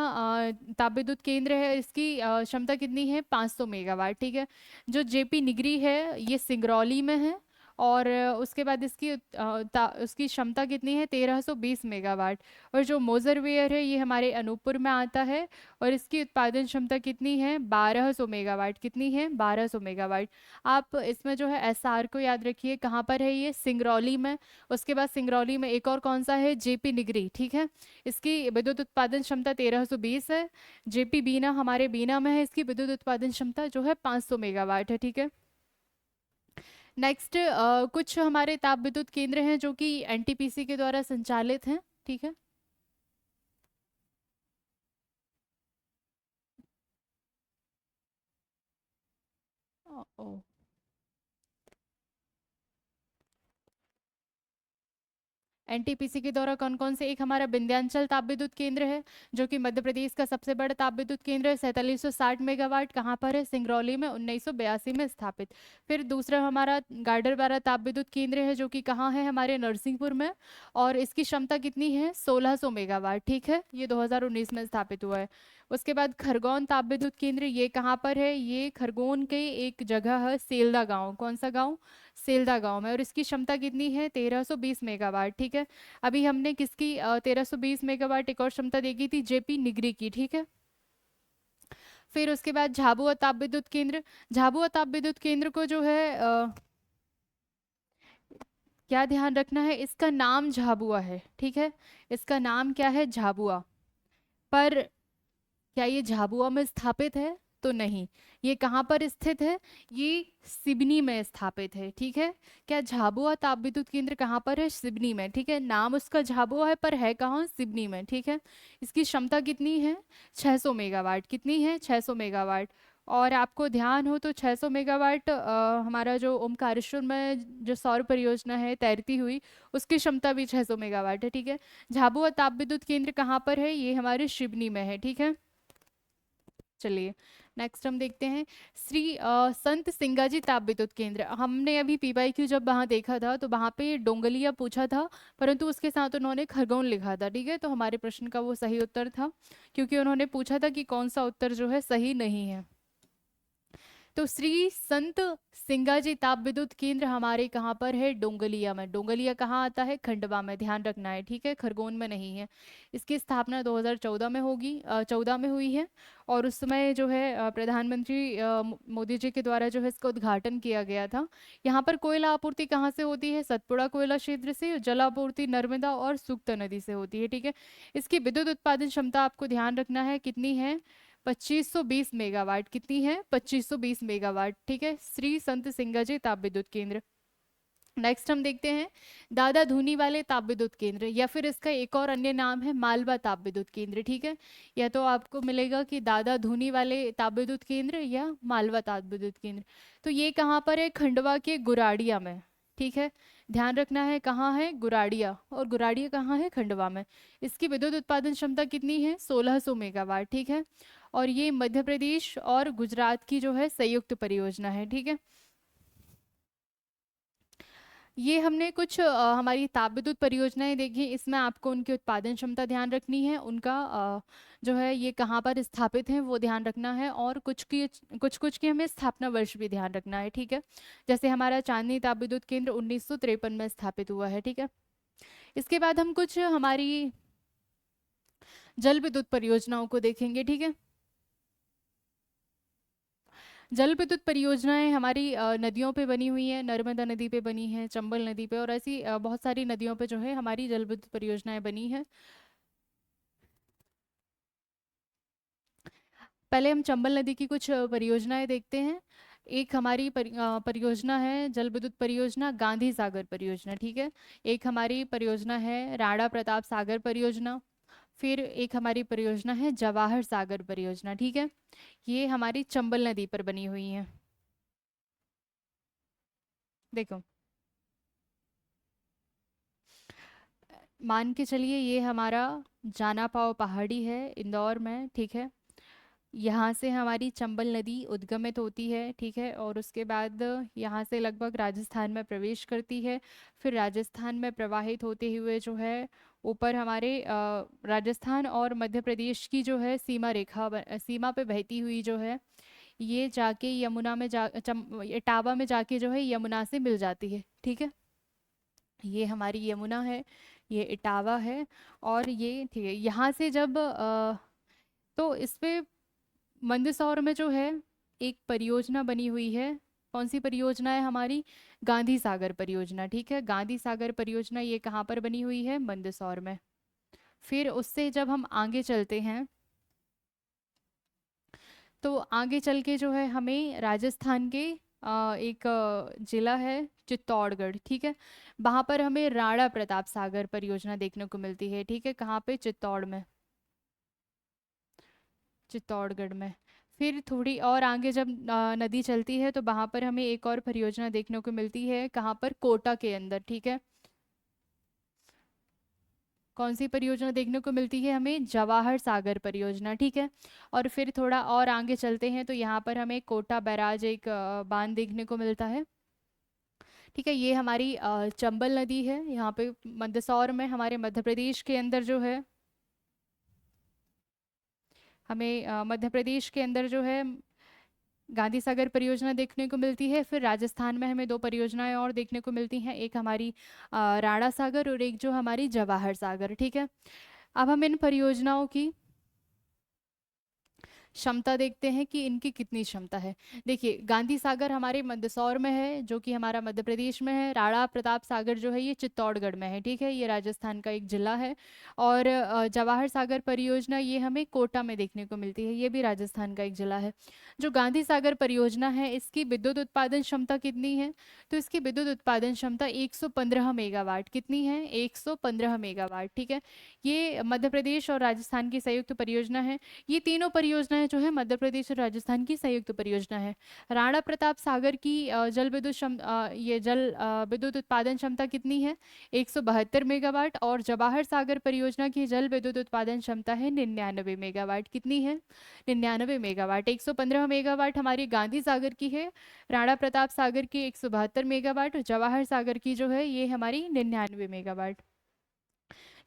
ताप विद्युत केंद्र है। इसकी क्षमता कितनी है? 500 मेगावाट। ठीक है, जो जेपी निगरी है ये सिंगरौली में है। और उसके बाद इसकी उसकी क्षमता कितनी है? 1320 मेगावाट। और जो मोजरवेयर है ये हमारे अनूपपुर में आता है। और इसकी उत्पादन क्षमता कितनी है? 1200 मेगावाट। कितनी है? 1200 मेगावाट। आप इसमें जो है एसआर को याद रखिए, कहाँ पर है ये? सिंगरौली में। उसके बाद सिंगरौली में एक और कौन सा है? जेपी निगरी। ठीक है, इसकी विद्युत उत्पादन क्षमता 1320 है। जेपी बीना हमारे बीना में है, इसकी विद्युत उत्पादन क्षमता जो है 500 मेगावाट है। ठीक है, नेक्स्ट कुछ हमारे ताप विद्युत केंद्र हैं जो कि एनटीपीसी के द्वारा संचालित हैं। ठीक है, ओ, एनटीपीसी के द्वारा कौन कौन से, एक हमारा विंध्याचल ताप विद्युत केंद्र है जो कि मध्य प्रदेश का सबसे बड़ा ताप विद्युत केंद्र है, 4760 मेगावाट, कहाँ पर है, सिंगरौली में, 1982 में स्थापित। फिर दूसरा हमारा गाडरवारा ताप विद्युत केंद्र है जो कि कहाँ है, हमारे नरसिंहपुर में, और इसकी क्षमता कितनी है, 1600 मेगावाट, ठीक है, ये 2019 में स्थापित हुआ है। उसके बाद खरगोन ताप विद्युत केंद्र, ये कहाँ पर है, ये खरगोन के एक जगह है सेल्दा गांव, कौन सा गांव, सेल्दा गांव में, और इसकी क्षमता कितनी है, 1320 मेगावाट, ठीक है। अभी हमने किसकी 1320 मेगावाट एक और क्षमता देखी थी, जेपी निगरी की, ठीक है। फिर उसके बाद झाबुआ ताप विद्युत केंद्र, झाबुआ ताप विद्युत केंद्र को जो है क्या ध्यान रखना है, इसका नाम झाबुआ है, ठीक है, इसका नाम क्या है, झाबुआ, पर क्या ये झाबुआ में स्थापित है, तो नहीं। ये कहाँ पर स्थित है, ये सिवनी में स्थापित है, ठीक है। क्या झाबुआ ताप विद्युत केंद्र कहाँ पर है, सिवनी में, ठीक है, नाम उसका झाबुआ है पर है कहाँ, सिवनी में, ठीक है। इसकी क्षमता कितनी है, 600 मेगावाट, कितनी है, 600 मेगावाट। और आपको ध्यान हो तो 600 मेगावाट हमारा जो ओमकारेश्वर में जो सौर परियोजना है तैरती हुई, उसकी क्षमता भी 600 मेगावाट है, ठीक है। झाबुआ ताप विद्युत केंद्र कहाँ पर है, ये हमारे सिवनी में है, ठीक है। चलिए नेक्स्ट हम देखते हैं श्री संत सिंगाजी ताप विद्युत केंद्र। हमने अभी पीवाईक्यू जब वहाँ देखा था तो वहाँ पे डोंगलिया पूछा था, परंतु उसके साथ उन्होंने खरगोन लिखा था, ठीक है, तो हमारे प्रश्न का वो सही उत्तर था, क्योंकि उन्होंने पूछा था कि कौन सा उत्तर जो है सही नहीं है। तो श्री संत सिंगाजी ताप विद्युत केंद्र हमारे कहाँ पर है, डोंगलिया में। डोंगलिया कहाँ आता है, खंडवा में, ध्यान रखना है, ठीक है, खरगोन में नहीं है। इसकी स्थापना 2014 में होगी, 14 में हुई है, और उस समय जो है प्रधानमंत्री मोदी जी के द्वारा जो है इसका उद्घाटन किया गया था। यहाँ पर कोयला आपूर्ति कहाँ से होती है, सतपुड़ा कोयला क्षेत्र से, जल आपूर्ति नर्मदा और सुक्ता नदी से होती है, ठीक है। इसकी विद्युत उत्पादन क्षमता आपको ध्यान रखना है कितनी है, 2520 मेगावाट, कितनी है, 2520 मेगावाट, ठीक है, श्री संत सिंगाजी ताप विद्युत केंद्र। नेक्स्ट हम देखते हैं दादा धूनी वाले ताप विद्युत केंद्र, या फिर इसका एक और अन्य नाम है मालवा ताप विद्युत केंद्र, ठीक है। या तो आपको मिलेगा कि दादा धूनी वाले ताप विद्युत केंद्र या मालवा ताप विद्युत केंद्र। तो ये कहाँ पर है, खंडवा के गुराड़िया में, ठीक है, ध्यान रखना है कहाँ है, गुराड़िया, और गुराड़िया कहाँ है, खंडवा में। इसकी विद्युत उत्पादन क्षमता कितनी है, 1600 मेगावाट, ठीक है, और ये मध्य प्रदेश और गुजरात की जो है संयुक्त परियोजना है, ठीक है। ये हमने कुछ हमारी ताप विद्युत परियोजनाएं देखी, इसमें आपको उनकी उत्पादन क्षमता ध्यान रखनी है, उनका जो है ये कहाँ पर स्थापित है वो ध्यान रखना है, और कुछ की हमें स्थापना वर्ष भी ध्यान रखना है, ठीक है। जैसे हमारा चांदनी ताप विद्युत केंद्र 1953 में स्थापित हुआ है, ठीक है। इसके बाद हम कुछ हमारी जल विद्युत परियोजनाओं को देखेंगे, ठीक है। जल विद्युत परियोजनाएं हमारी नदियों पे बनी हुई हैं, नर्मदा नदी पे बनी है, चंबल नदी पे, और ऐसी बहुत सारी नदियों पे जो है हमारी जल विद्युत परियोजनाएं बनी हैं। पहले हम चंबल नदी की कुछ परियोजनाएं देखते हैं। एक हमारी परियोजना है जल विद्युत परियोजना गांधी सागर परियोजना, ठीक है। एक हमारी परियोजना है राणा प्रताप सागर परियोजना। फिर एक हमारी परियोजना है जवाहर सागर परियोजना, ठीक है। ये हमारी चंबल नदी पर बनी हुई है। देखो, मान के चलिए ये हमारा जाना पाव पहाड़ी है इंदौर में, ठीक है। यहाँ से हमारी चंबल नदी उद्गमित होती है, ठीक है, और उसके बाद यहाँ से लगभग राजस्थान में प्रवेश करती है। फिर राजस्थान में प्रवाहित होते हुए जो है ऊपर हमारे राजस्थान और मध्य प्रदेश की जो है सीमा रेखा सीमा पे बहती हुई जो है, ये जाके यमुना में इटावा में जाके जो है यमुना से मिल जाती है, ठीक है। ये हमारी यमुना है, ये इटावा है, और ये ठीक है, यहाँ से जब तो इस पे मंदसौर में जो है एक परियोजना बनी हुई है। कौन सी परियोजना है हमारी, गांधी सागर परियोजना, ठीक है। गांधी सागर परियोजना ये कहाँ पर बनी हुई है, मंदसौर में। फिर उससे जब हम आगे चलते हैं तो आगे चल के जो है हमें राजस्थान के एक जिला है चित्तौड़गढ़, ठीक है। वहां पर हमें राणा प्रताप सागर परियोजना देखने को मिलती है, ठीक है, कहाँ पे, चित्तौड़ में, चित्तौड़गढ़ में। फिर थोड़ी और आगे जब नदी चलती है तो वहां पर हमें एक और परियोजना देखने को मिलती है, कहाँ पर, कोटा के अंदर, ठीक है। कौन सी परियोजना देखने को मिलती है हमें? जवाहर सागर परियोजना, ठीक है। और फिर थोड़ा और आगे चलते हैं तो यहाँ पर हमें कोटा बैराज एक बांध देखने को मिलता है, ठीक है। ये हमारी चंबल नदी है, यहाँ पे मंदसौर में हमारे मध्य प्रदेश के अंदर जो है, हमें मध्य प्रदेश के अंदर जो है गांधी सागर परियोजना देखने को मिलती है। फिर राजस्थान में हमें दो परियोजनाएं और देखने को मिलती हैं, एक हमारी राणा सागर और एक जो हमारी जवाहर सागर, ठीक है। अब हम इन परियोजनाओं की क्षमता देखते हैं कि इनकी कितनी क्षमता है। देखिए, गांधी सागर हमारे मंदसौर में है, जो कि हमारा मध्य प्रदेश में है। राणा प्रताप सागर जो है ये चित्तौड़गढ़ में है, ठीक है, ये राजस्थान का एक जिला है। और जवाहर सागर परियोजना ये हमें कोटा में देखने को मिलती है, ये भी राजस्थान का एक जिला है। जो गांधी सागर परियोजना है इसकी विद्युत उत्पादन क्षमता कितनी है? तो इसकी विद्युत उत्पादन क्षमता 115 मेगावाट, कितनी है? 115 मेगावाट, ठीक है। ये मध्य प्रदेश और राजस्थान की संयुक्त परियोजना है। ये तीनों परियोजनाएं जो है मध्य प्रदेश और राजस्थान की संयुक्त परियोजना है। राणा प्रताप सागर की जल विद्युत ये जल विद्युत उत्पादन क्षमता कितनी है? 172 मेगावाट। और जवाहर सागर परियोजना की जल विद्युत उत्पादन क्षमता है 99 मेगावाट, कितनी है? 99 मेगावाट। 115 मेगावाट हमारी गांधी सागर की है, राणा प्रताप सागर की 172 मेगावाट, और जवाहर सागर की जो है ये हमारी 99 मेगावाट।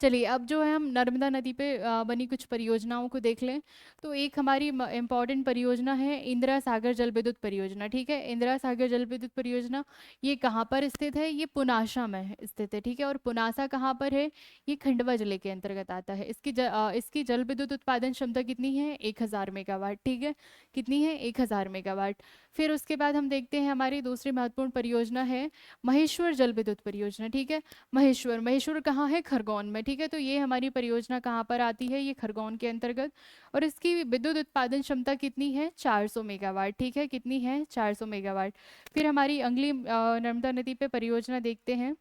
चलिए, अब जो है हम नर्मदा नदी पे बनी कुछ परियोजनाओं को देख लें। तो एक हमारी इम्पॉर्टेंट परियोजना है इंदिरा सागर जल विद्युत परियोजना, ठीक है। इंदिरा सागर जल विद्युत परियोजना ये कहाँ पर स्थित है? ये पुनासा में स्थित है, ठीक है। और पुनासा कहाँ पर है? ये खंडवा जिले के अंतर्गत आता है। इसकी जल विद्युत उत्पादन क्षमता कितनी है? 1000 मेगावाट, ठीक है। कितनी है? 1000 मेगावाट। फिर उसके बाद हम देखते हैं हमारी दूसरी महत्वपूर्ण परियोजना है महेश्वर जल विद्युत परियोजना, ठीक है। महेश्वर, महेश्वर कहाँ है? खरगोन में, ठीक है। तो ये हमारी परियोजना कहाँ पर आती है? ये खरगोन के अंतर्गत। और इसकी विद्युत उत्पादन क्षमता कितनी है? 400 मेगावाट, ठीक है। कितनी है? 400 मेगावाट। फिर हमारी अगली नर्मदा नदी पे परियोजना देखते हैं,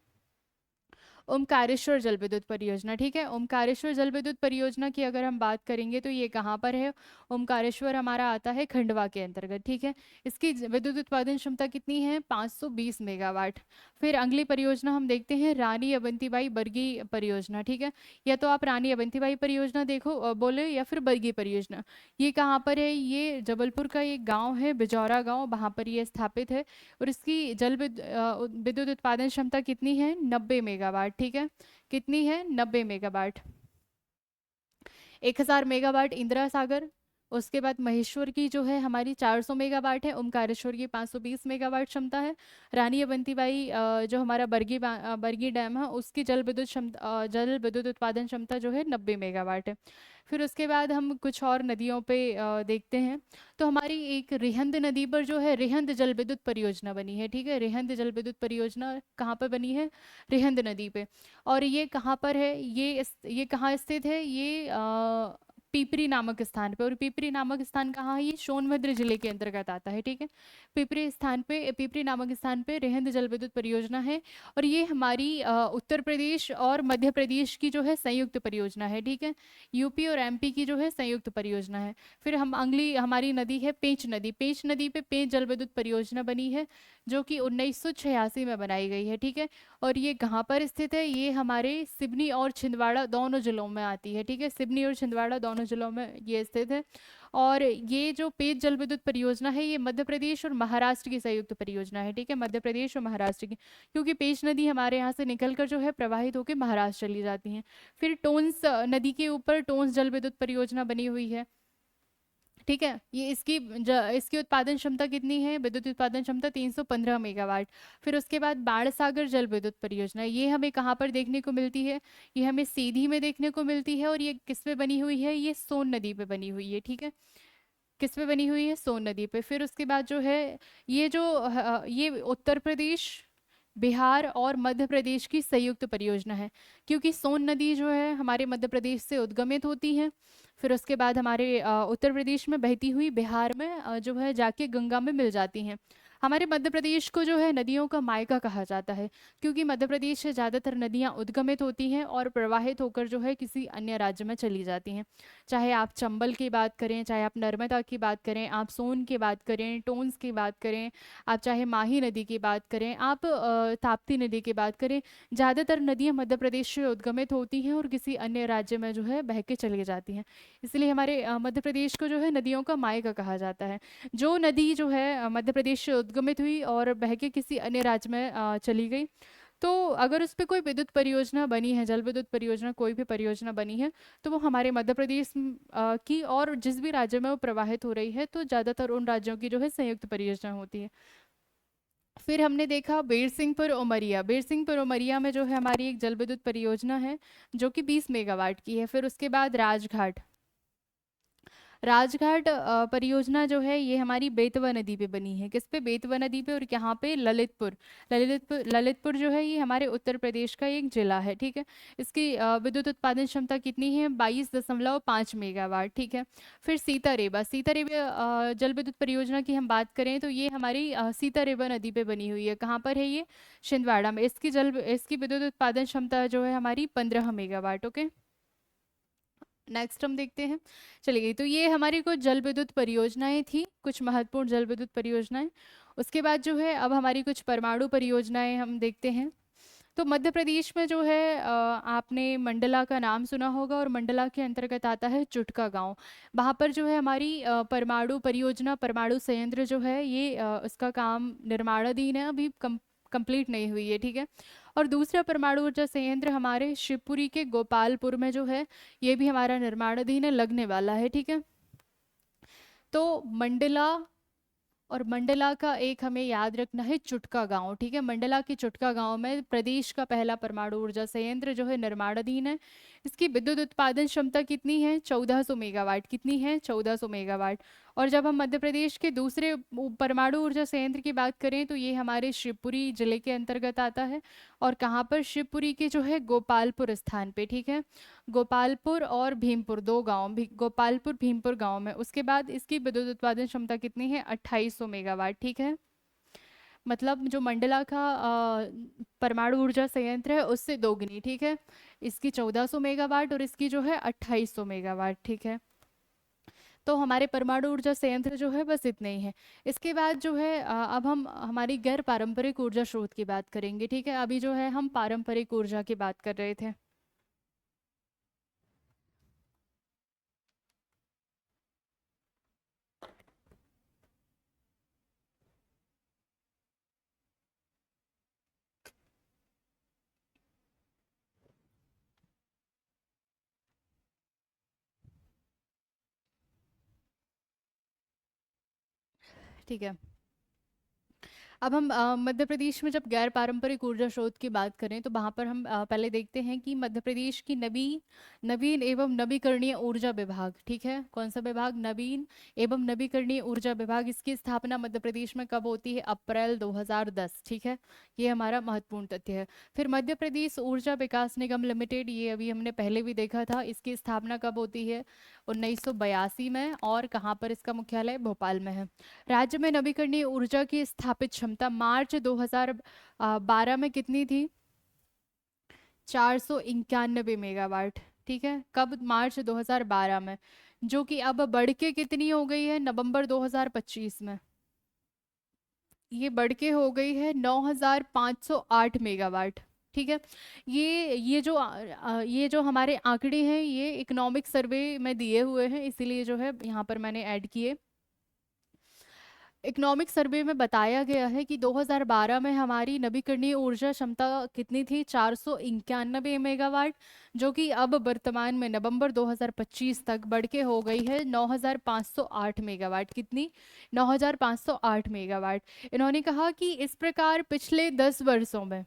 ओमकारेश्वर जल विद्युत परियोजना, ठीक है। ओमकारेश्वर जल विद्युत परियोजना की अगर हम बात करेंगे तो ये कहाँ पर है? ओमकारेश्वर हमारा आता है खंडवा के अंतर्गत, ठीक है। इसकी विद्युत उत्पादन क्षमता कितनी है? 520 मेगावाट। फिर अगली परियोजना हम देखते हैं रानी अवंतीबाई बरगी परियोजना, ठीक है। या तो आप रानी अवंतीबाई परियोजना देखो बोले, या फिर बरगी परियोजना। ये कहाँ पर है? ये जबलपुर का एक गाँव है बिजौरा गाँव, वहाँ पर ये स्थापित है। और इसकी विद्युत उत्पादन क्षमता कितनी है? 90 मेगावाट, ठीक है। कितनी है? 90 मेगावाट। 1000 मेगावाट इंदिरा सागर। उसके बाद महेश्वर की जो है हमारी 400 मेगावाट है, ओमकारेश्वर की 520 मेगावाट क्षमता है। रानी अवंतीबाई जो हमारा बरगी डैम है उसकी जल विद्युत उत्पादन क्षमता जो है 90 मेगावाट है। फिर उसके बाद हम कुछ और नदियों पे देखते हैं। तो हमारी एक रिहंद नदी पर जो है रिहंद जल विद्युत परियोजना बनी है, ठीक है। रिहंद जल विद्युत परियोजना कहाँ पर बनी है? रिहंद नदी पे। और ये कहाँ पर है? ये कहाँ स्थित है? ये पिपरी नामक स्थान पे। और पिपरी नामक स्थान कहाँ है? ये सोनभद्र जिले के अंतर्गत आता है, ठीक है। पिपरी नामक स्थान पे रिहंद जल विद्युत परियोजना है। और ये हमारी उत्तर प्रदेश और मध्य प्रदेश की जो है संयुक्त परियोजना है, ठीक है। यूपी और एमपी की जो है संयुक्त परियोजना है। फिर हम अगली हमारी नदी है पेंच नदी। पेंच नदी पे पेंच जल विद्युत परियोजना बनी है, जो कि 1986 में बनाई गई है, ठीक है। और ये कहाँ पर स्थित है? ये हमारे सिवनी और छिंदवाड़ा दोनों जिलों में आती है, ठीक है। सिवनी और छिंदवाड़ा दोनों जिलों में ये स्थित है। और ये जो पेज जल विद्युत परियोजना है ये मध्य प्रदेश और महाराष्ट्र की संयुक्त परियोजना है, ठीक है। मध्य प्रदेश और महाराष्ट्र की, क्योंकि पेज नदी हमारे यहाँ से निकलकर जो है प्रवाहित होकर महाराष्ट्र चली जाती है। फिर टोंस नदी के ऊपर टोंस जल विद्युत परियोजना बनी हुई है, ठीक है। ये इसकी उत्पादन क्षमता कितनी है? विद्युत उत्पादन क्षमता 315 मेगावाट। फिर उसके बाद बाण सागर जल विद्युत परियोजना, ये हमें कहाँ पर देखने को मिलती है? ये हमें सीधी में देखने को मिलती है। और ये किस पे बनी हुई है? ये सोन नदी पे बनी हुई है, ठीक है। किस पे बनी हुई है? सोन नदी पे। फिर उसके बाद जो है ये उत्तर प्रदेश, बिहार और मध्य प्रदेश की संयुक्त परियोजना है, क्योंकि सोन नदी जो है हमारे मध्य प्रदेश से उद्गमित होती है। फिर उसके बाद हमारे उत्तर प्रदेश में बहती हुई बिहार में जो है जाके गंगा में मिल जाती हैं। हमारे मध्य प्रदेश को जो है नदियों का मायका कहा जाता है, क्योंकि मध्य प्रदेश से ज़्यादातर नदियाँ उद्गमित होती हैं और प्रवाहित होकर जो है किसी अन्य राज्य में चली जाती हैं। चाहे आप चंबल की बात करें, चाहे आप नर्मदा की बात करें, आप सोन की बात करें, टोन्स की बात करें, आप चाहे माही नदी की बात करें, आप ताप्ती नदी की बात करें, ज़्यादातर नदियाँ मध्य प्रदेश से उद्गमित होती हैं और किसी अन्य राज्य में जो है बह के चली जाती हैं। इसलिए हमारे मध्य प्रदेश को जो है नदियों का मायका कहा जाता है। जो नदी जो है मध्य प्रदेश से उद्गमित हुई और बह के किसी अन्य राज्य में चली गई, तो अगर उस पे कोई विद्युत परियोजना बनी है, जल विद्युत परियोजना, कोई भी परियोजना बनी है, तो वो हमारे मध्य प्रदेश की, और जिस भी राज्य में वो प्रवाहित हो रही है, तो ज़्यादातर उन राज्यों की जो है संयुक्त परियोजना होती है। फिर हमने देखा बीरसिंहपुर उमरिया। बीरसिंहपुर उमरिया में जो है हमारी एक जल विद्युत परियोजना है, जो कि 20 मेगावाट की है। फिर उसके बाद राजघाट। राजघाट परियोजना जो है ये हमारी बेतवा नदी पे बनी है। किस पे? बेतवा नदी पे। और यहाँ पे ललितपुर, ललितपुर जो है ये हमारे उत्तर प्रदेश का एक जिला है, ठीक है। इसकी विद्युत उत्पादन क्षमता कितनी है? 22.5 मेगावाट, ठीक है। फिर सीतारेबा। सीतारेबा जल विद्युत परियोजना की हम बात करें तो ये हमारी सीतारेबा नदी पे बनी हुई है। कहाँ पर है ये? छिंदवाड़ा में। इसकी विद्युत उत्पादन क्षमता जो है हमारी 15 मेगावाट, ओके। नेक्स्ट हम देखते हैं। चलिए, तो ये हमारी कुछ जल विद्युत परियोजनाएं थी, कुछ महत्वपूर्ण जल विद्युत परियोजनाएं। उसके बाद जो है अब हमारी कुछ परमाणु परियोजनाएं हम देखते हैं। तो मध्य प्रदेश में जो है आपने मंडला का नाम सुना होगा, और मंडला के अंतर्गत आता है चुटका गांव। वहाँ पर जो है हमारी परमाणु परियोजना, परमाणु संयंत्र जो है ये उसका काम निर्माणाधीन है, अभी कंप्लीट नहीं हुई है, ठीक है। और दूसरा परमाणु ऊर्जा संयंत्र हमारे शिवपुरी के गोपालपुर में जो है, ये भी हमारा निर्माणाधीन है, लगने वाला है, ठीक है। तो मंडला, और मंडला का एक हमें याद रखना है चुटका गांव, ठीक है। मंडला के चुटका गांव में प्रदेश का पहला परमाणु ऊर्जा संयंत्र जो है निर्माणाधीन है। इसकी विद्युत उत्पादन क्षमता कितनी है? 1400 मेगावाट। कितनी है? 1400 मेगावाट। और जब हम मध्य प्रदेश के दूसरे परमाणु ऊर्जा संयंत्र की बात करें तो ये हमारे शिवपुरी जिले के अंतर्गत आता है। और कहाँ पर? शिवपुरी के जो है गोपालपुर स्थान पे, ठीक है। गोपालपुर और भीमपुर, दो गांव भी, गोपालपुर भीमपुर गांव में। उसके बाद इसकी विद्युत उत्पादन क्षमता कितनी है? 2800 मेगावाट, ठीक है। मतलब जो मंडला का परमाणु ऊर्जा संयंत्र है उससे दोगुनी, ठीक है। इसकी 1400 मेगावाट और इसकी जो है 2800 मेगावाट, ठीक है। तो हमारे परमाणु ऊर्जा संयंत्र जो है बस इतने ही हैं। इसके बाद जो है अब हम हमारी गैर पारंपरिक ऊर्जा स्रोत की बात करेंगे, ठीक है। अभी जो है हम पारंपरिक ऊर्जा की बात कर रहे थे। ठीक है। अब हम मध्य प्रदेश में जब गैर पारंपरिक ऊर्जा स्रोत की बात करें तो वहाँ पर हम पहले देखते हैं कि मध्य प्रदेश की नवीन एवं नवीकरणीय ऊर्जा विभाग, ठीक है। कौन सा विभाग? नवीन एवं नवीकरणीय ऊर्जा विभाग। इसकी स्थापना मध्य प्रदेश में कब होती है? अप्रैल 2010, ठीक है। ये हमारा महत्वपूर्ण तथ्य है। फिर मध्य प्रदेश ऊर्जा विकास निगम लिमिटेड, ये अभी हमने पहले भी देखा था, इसकी स्थापना कब होती है? 1982 में। और कहाँ पर इसका मुख्यालय? भोपाल में है। राज्य में नवीकरणीय ऊर्जा की स्थापित क्षमता मार्च 2012 में कितनी थी? 491 मेगावाट, ठीक है। कब? मार्च 2012 में। जो कि अब बढ़ के कितनी हो गई है? नवंबर 2025 में ये बढ़ के हो गई है 9508 मेगावाट, ठीक है। ये जो हमारे आंकड़े हैं ये इकोनॉमिक सर्वे में दिए हुए हैं, इसीलिए जो है यहाँ पर मैंने ऐड किए। इकोनॉमिक सर्वे में बताया गया है कि 2012 में हमारी नवीकरणीय ऊर्जा क्षमता कितनी थी? 491 मेगावाट, जो कि अब वर्तमान में नवंबर 2025 तक बढ़ के हो गई है 9508 मेगावाट। कितनी? 9508 मेगावाट। इन्होंने कहा कि इस प्रकार पिछले 10 वर्षों में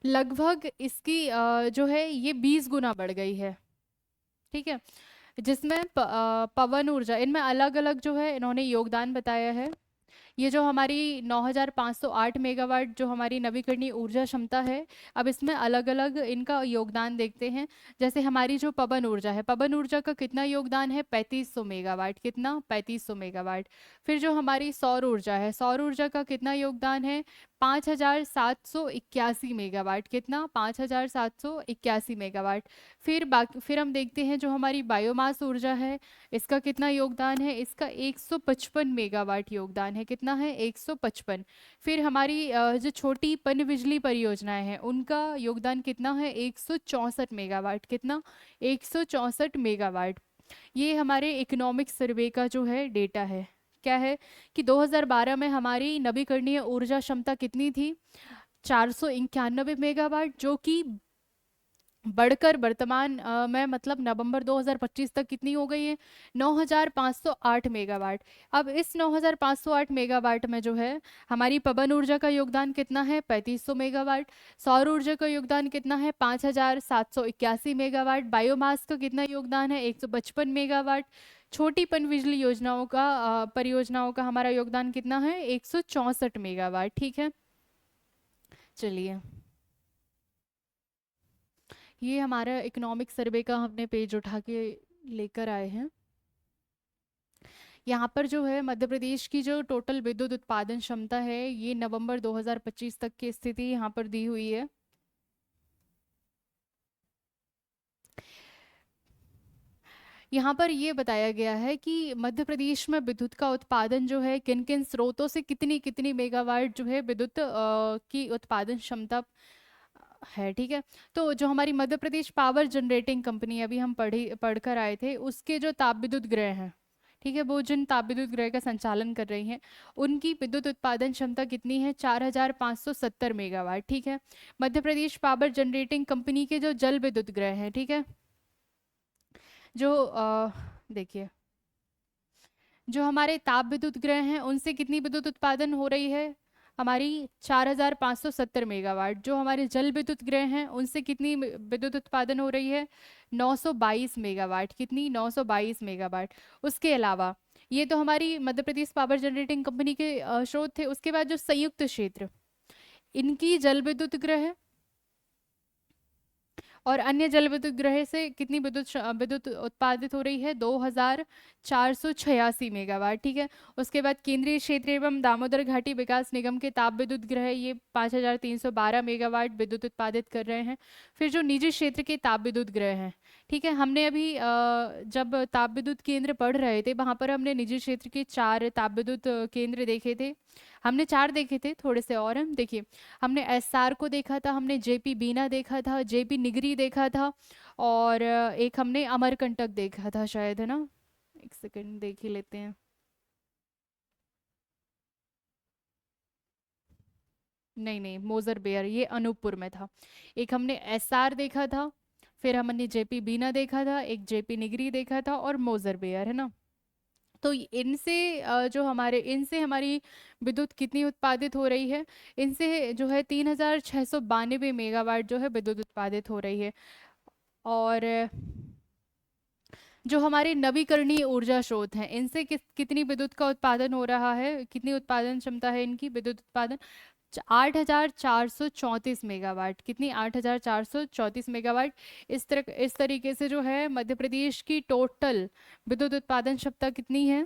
लगभग इसकी जो है ये 20 गुना बढ़ गई है, ठीक है। जिसमें पवन ऊर्जा, इनमें अलग अलग जो है इन्होंने योगदान बताया है। ये जो हमारी 9508 मेगावाट जो हमारी नवीकरणीय ऊर्जा क्षमता है, अब इसमें अलग अलग इनका योगदान देखते हैं। जैसे हमारी जो पवन ऊर्जा है, पवन ऊर्जा का कितना योगदान है? 3500 मेगावाट। कितना? 3500 मेगावाट। फिर जो हमारी सौर ऊर्जा है, सौर ऊर्जा का कितना योगदान है? 5781 मेगावाट। कितना? 5781 मेगावाट। फिर हम देखते हैं जो हमारी बायोमास ऊर्जा है, इसका कितना योगदान है? इसका 155 मेगावाट योगदान है। कितना है? 155। फिर हमारी जो छोटी पन बिजली परियोजनाएं हैं, उनका योगदान कितना है? 164 मेगावाट। कितना? 164 मेगावाट। ये हमारे इकोनॉमिक सर्वे का जो है डेटा है। क्या है कि 2012 में हमारी नवीकरणीय ऊर्जा क्षमता कितनी थी? 491 मेगावाट, जो कि बढ़कर वर्तमान में मतलब नवंबर 2025 तक कितनी हो गई है? 9508 मेगावाट। अब इस 9508 मेगावाट में जो है हमारी पवन ऊर्जा का योगदान कितना है? 3500 मेगावाट। सौर ऊर्जा का योगदान कितना है? 5781 मेगावाट। बायोमास का कितना योगदान है? 155 मेगावाट। छोटी पन बिजली योजनाओं का परियोजनाओं का हमारा योगदान कितना है? 164 मेगावाट। ठीक है, चलिए, ये हमारा इकोनॉमिक सर्वे का हमने पेज उठा के लेकर आए हैं। यहाँ पर जो है मध्य प्रदेश की जो टोटल विद्युत उत्पादन क्षमता है, ये नवंबर 2025 तक की स्थिति यहाँ पर दी हुई है। यहाँ पर ये बताया गया है कि मध्य प्रदेश में विद्युत का उत्पादन जो है किन किन स्रोतों से कितनी कितनी मेगावाट जो है विद्युत की उत्पादन क्षमता है। ठीक है, तो जो हमारी Madhya Pradesh power generating company अभी हम पढ़कर आए थे, उसके जो ताप विद्युत गृह हैं, ठीक है, वो जिन ताप विद्युत गृह का संचालन कर रही हैं, उनकी विद्युत उत्पादन क्षमता कितनी है? 4570 मेगावाट। ठीक है, Madhya Pradesh power generating company के जो जल विद्युत गृह हैं, ठीक है, जो देखिए, जो हमारे ताप विद्युत गृह हैं, उनसे कितनी विद्युत उत्पादन हो रही है? हमारी 4570 मेगावाट। जो हमारे जल विद्युत गृह हैं, उनसे कितनी विद्युत उत्पादन हो रही है? 922 मेगावाट। कितनी? 922 मेगावाट। उसके अलावा ये तो हमारी Madhya Pradesh power generating company के स्रोत थे। उसके बाद जो संयुक्त क्षेत्र, इनकी जल विद्युत गृह और अन्य जल विद्युत गृह से कितनी विद्युत उत्पादित हो रही है? 2486 मेगावाट। ठीक है, उसके बाद केंद्रीय क्षेत्र एवं दामोदर घाटी विकास निगम के ताप विद्युत गृह, ये 5312 मेगावाट विद्युत उत्पादित कर रहे हैं। फिर जो निजी क्षेत्र के ताप विद्युत गृह हैं, ठीक है, हमने अभी जब ताप विद्युत केंद्र पढ़ रहे थे, वहां पर हमने निजी क्षेत्र के 4 ताप विद्युत केंद्र देखे थे। हमने 4 देखे थे, थोड़े से और हम देखिए, हमने एसआर को देखा था, हमने जेपी बीना देखा था, जेपी निगरी देखा था, और एक हमने अमरकंटक देखा था शायद, है ना? एक सेकंड देख ही लेते हैं। नहीं नहीं, मोजर बेयर ये अनूपपुर में था। एक हमने एसआर देखा था, फिर हमने जेपी बीना देखा था, एक जेपी निगरी देखा था, और मोजर बेयर, है ना? तो इनसे जो हमारे इनसे हमारी विद्युत कितनी उत्पादित हो रही है? इनसे जो है 3692 मेगावाट जो है विद्युत उत्पादित हो रही है। और जो हमारे नवीकरणीय ऊर्जा स्रोत हैं, इनसे कितनी विद्युत का उत्पादन हो रहा है? कितनी उत्पादन क्षमता है इनकी विद्युत उत्पादन? 8434 मेगावाट। कितनी? 8434 मेगावाट। इस तरीके से जो है मध्य प्रदेश की टोटल विद्युत उत्पादन क्षमता कितनी है?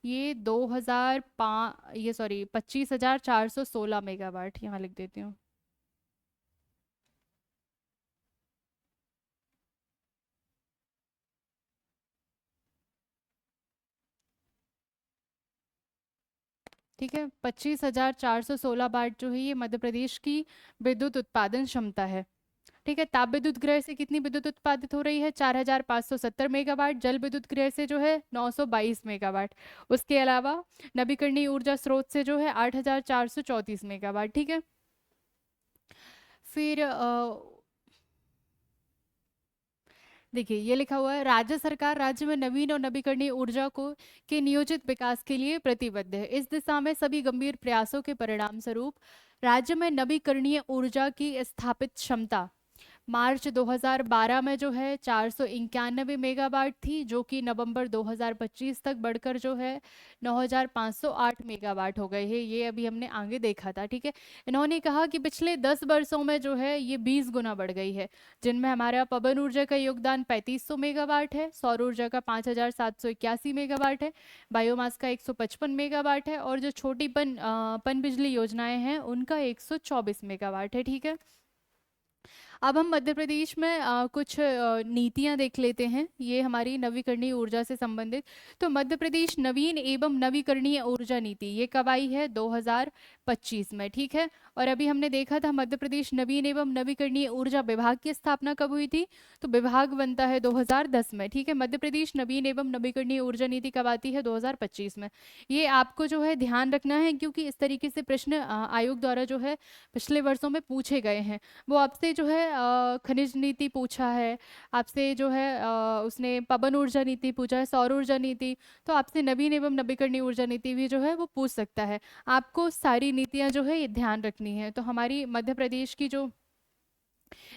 ये 2005, ये सॉरी 25,416 मेगावाट, यहाँ लिख देती हूँ। ठीक है, 25,416 वाट जो है ये मध्य प्रदेश की विद्युत उत्पादन क्षमता है। ठीक है, ताप विद्युत गृह से कितनी विद्युत उत्पादित हो रही है? 4570 मेगावाट। जल विद्युत गृह से जो है 922 मेगावाट। उसके अलावा नवीकरणीय ऊर्जा स्रोत से जो है 8434 मेगावाट। ठीक है, फिर देखिए, ये लिखा हुआ है, राज्य सरकार राज्य में नवीन और नवीकरणीय ऊर्जा को के नियोजित विकास के लिए प्रतिबद्ध है। इस दिशा में सभी गंभीर प्रयासों के परिणाम स्वरूप राज्य में नवीकरणीय ऊर्जा की स्थापित क्षमता मार्च 2012 में जो है 491 मेगावाट थी, जो कि नवंबर 2025 तक बढ़कर जो है 9508 मेगावाट हो गए है। ये अभी हमने आगे देखा था, ठीक है। इन्होंने कहा कि पिछले 10 वर्षों में जो है ये 20 गुना बढ़ गई है, जिनमें हमारा पवन ऊर्जा का योगदान 3500 मेगावाट है, सौर ऊर्जा का 5781 मेगावाट है, बायोमास का 155 मेगावाट है, और जो छोटी पन बिजली योजनाएं हैं उनका 124 मेगावाट है, ठीक है। अब हम मध्य प्रदेश में कुछ नीतियां देख लेते हैं, ये हमारी नवीकरणीय ऊर्जा से संबंधित। तो मध्य प्रदेश नवीन एवं नवीकरणीय ऊर्जा नीति ये कब आई है? 2025 में, ठीक है। और अभी हमने देखा था मध्य प्रदेश नवीन एवं नवीकरणीय ऊर्जा विभाग की स्थापना कब हुई थी? तो विभाग बनता है 2010 में, ठीक है। मध्य प्रदेश नवीन एवं नवीकरणीय ऊर्जा नीति कब आती है? 2025 में। ये आपको जो है ध्यान रखना है, क्योंकि इस तरीके से प्रश्न आयोग द्वारा जो है पिछले वर्षों में पूछे गए हैं। वो आपसे जो है खनिज नीति पूछा है, आपसे जो है उसने पवन ऊर्जा नीति पूछा है, सौर ऊर्जा नीति, तो आपसे नवीन एवं नवीकरणीय ऊर्जा नीति भी जो है वो पूछ सकता है। आपको सारी नीतियां जो है ये ध्यान रखनी है। तो हमारी मध्य प्रदेश की जो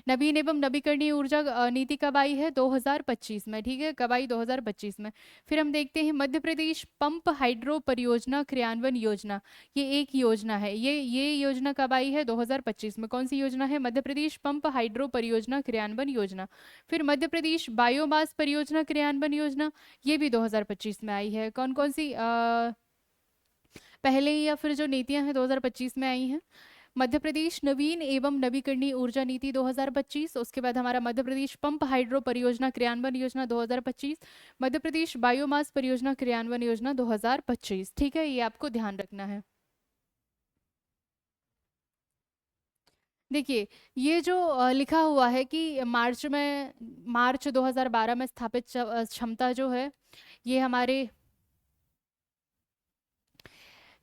नवीन एवं नवीकरणीय ऊर्जा नीति कब आई है? 2025 में, ठीक है। कब आई? 2025 में। फिर हम देखते हैं मध्य प्रदेश पंप हाइड्रो परियोजना क्रियान्वयन योजना, ये एक योजना है। ये योजना कब आई है? 2025 में। कौन सी योजना है? मध्य प्रदेश पंप हाइड्रो परियोजना क्रियान्वयन योजना। फिर मध्य प्रदेश बायोमास परियोजना क्रियान्वयन योजना, ये भी 2025 में आई है। कौन कौन सी पहले या फिर जो नीतियां हैं 2025 में आई हैं? मध्य प्रदेश नवीन एवं नवीकरणीय ऊर्जा नीति 2025, उसके बाद हमारा मध्य प्रदेश पंप हाइड्रो परियोजना क्रियान्वयन योजना 2025, मध्य प्रदेश बायोमास परियोजना क्रियान्वयन योजना 2025, ठीक है। ये आपको ध्यान रखना है। देखिए, ये जो लिखा हुआ है कि मार्च 2012 में स्थापित क्षमता जो है ये हमारे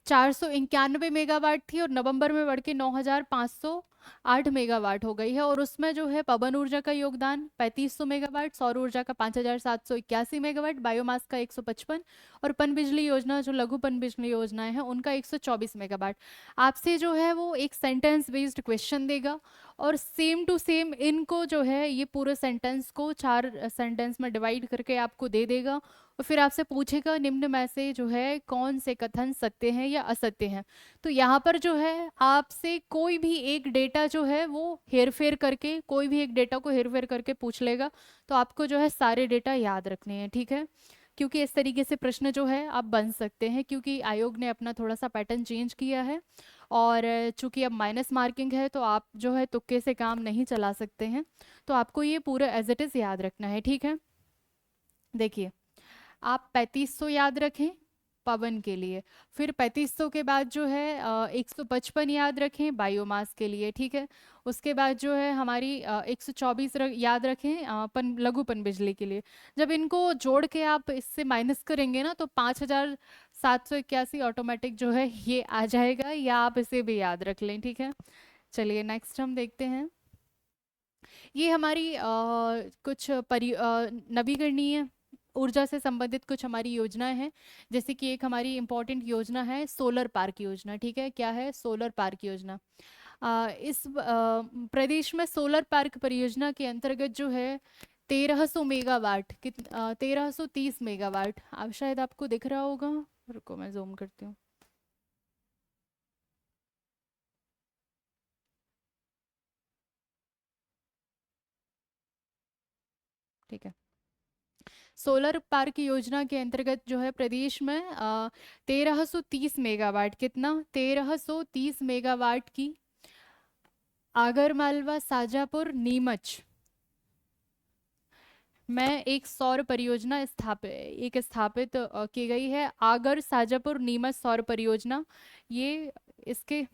491 मेगावाट थी, और नवंबर में बढ़ के 9508 मेगावाट हो गई है। और उसमें जो है पवन ऊर्जा का योगदान 3500 मेगावाट, सौर ऊर्जा का 5781 मेगावाट, बायोमास का 155, और पन बिजली योजना जो लघु पन बिजली योजनाएं हैं उनका 124 मेगावाट। आपसे जो है वो एक सेंटेंस बेस्ड क्वेश्चन देगा, और सेम टू सेम इनको जो है ये पूरे सेंटेंस को 4 सेंटेंस में डिवाइड करके आपको दे देगा, और फिर आपसे पूछेगा निम्न में से जो है कौन से कथन सत्य हैं या असत्य हैं। तो यहाँ पर जो है आपसे कोई भी एक डेटा जो है वो हेरफेर करके, कोई भी एक डेटा को हेरफेर करके पूछ लेगा, तो आपको जो है सारे डेटा याद रखने हैं, ठीक है। क्योंकि इस तरीके से प्रश्न जो है आप बन सकते हैं, क्योंकि आयोग ने अपना थोड़ा सा पैटर्न चेंज किया है, और चूंकि अब माइनस मार्किंग है तो आप जो है तुक्के से काम नहीं चला सकते हैं। तो आपको ये पूरा एज इट इज़ याद रखना है, ठीक है। देखिए, आप 3500 याद रखें पवन के लिए, फिर 3500 के बाद जो है 155 याद रखें बायोमास के लिए, ठीक है। उसके बाद जो है हमारी 124 याद रखें लघु पन बिजली के लिए। जब इनको जोड़ के आप इससे माइनस करेंगे ना, तो 5781 ऑटोमेटिक जो है ये आ जाएगा, या आप इसे भी याद रख लें, ठीक है। चलिए नेक्स्ट हम देखते हैं। ये हमारी कुछ नवीकरणीय ऊर्जा से संबंधित कुछ हमारी योजनाएं हैं। जैसे कि एक हमारी इम्पोर्टेंट योजना है सोलर पार्क योजना, ठीक है। क्या है? सोलर पार्क योजना। इस प्रदेश में सोलर पार्क परियोजना के अंतर्गत जो है 1300 मेगावाट 1330 मेगावाट, अब शायद आपको दिख रहा होगा, रुको मैं जूम करती हूँ। ठीक है। सोलर पार्क योजना के अंतर्गत जो है प्रदेश में 1330 मेगावाट, कितना? 1330 मेगावाट की आगर मालवा शाजापुर नीमच में एक सौर परियोजना स्थापित की गई है। आगर शाजापुर नीमच सौर परियोजना, ये इसके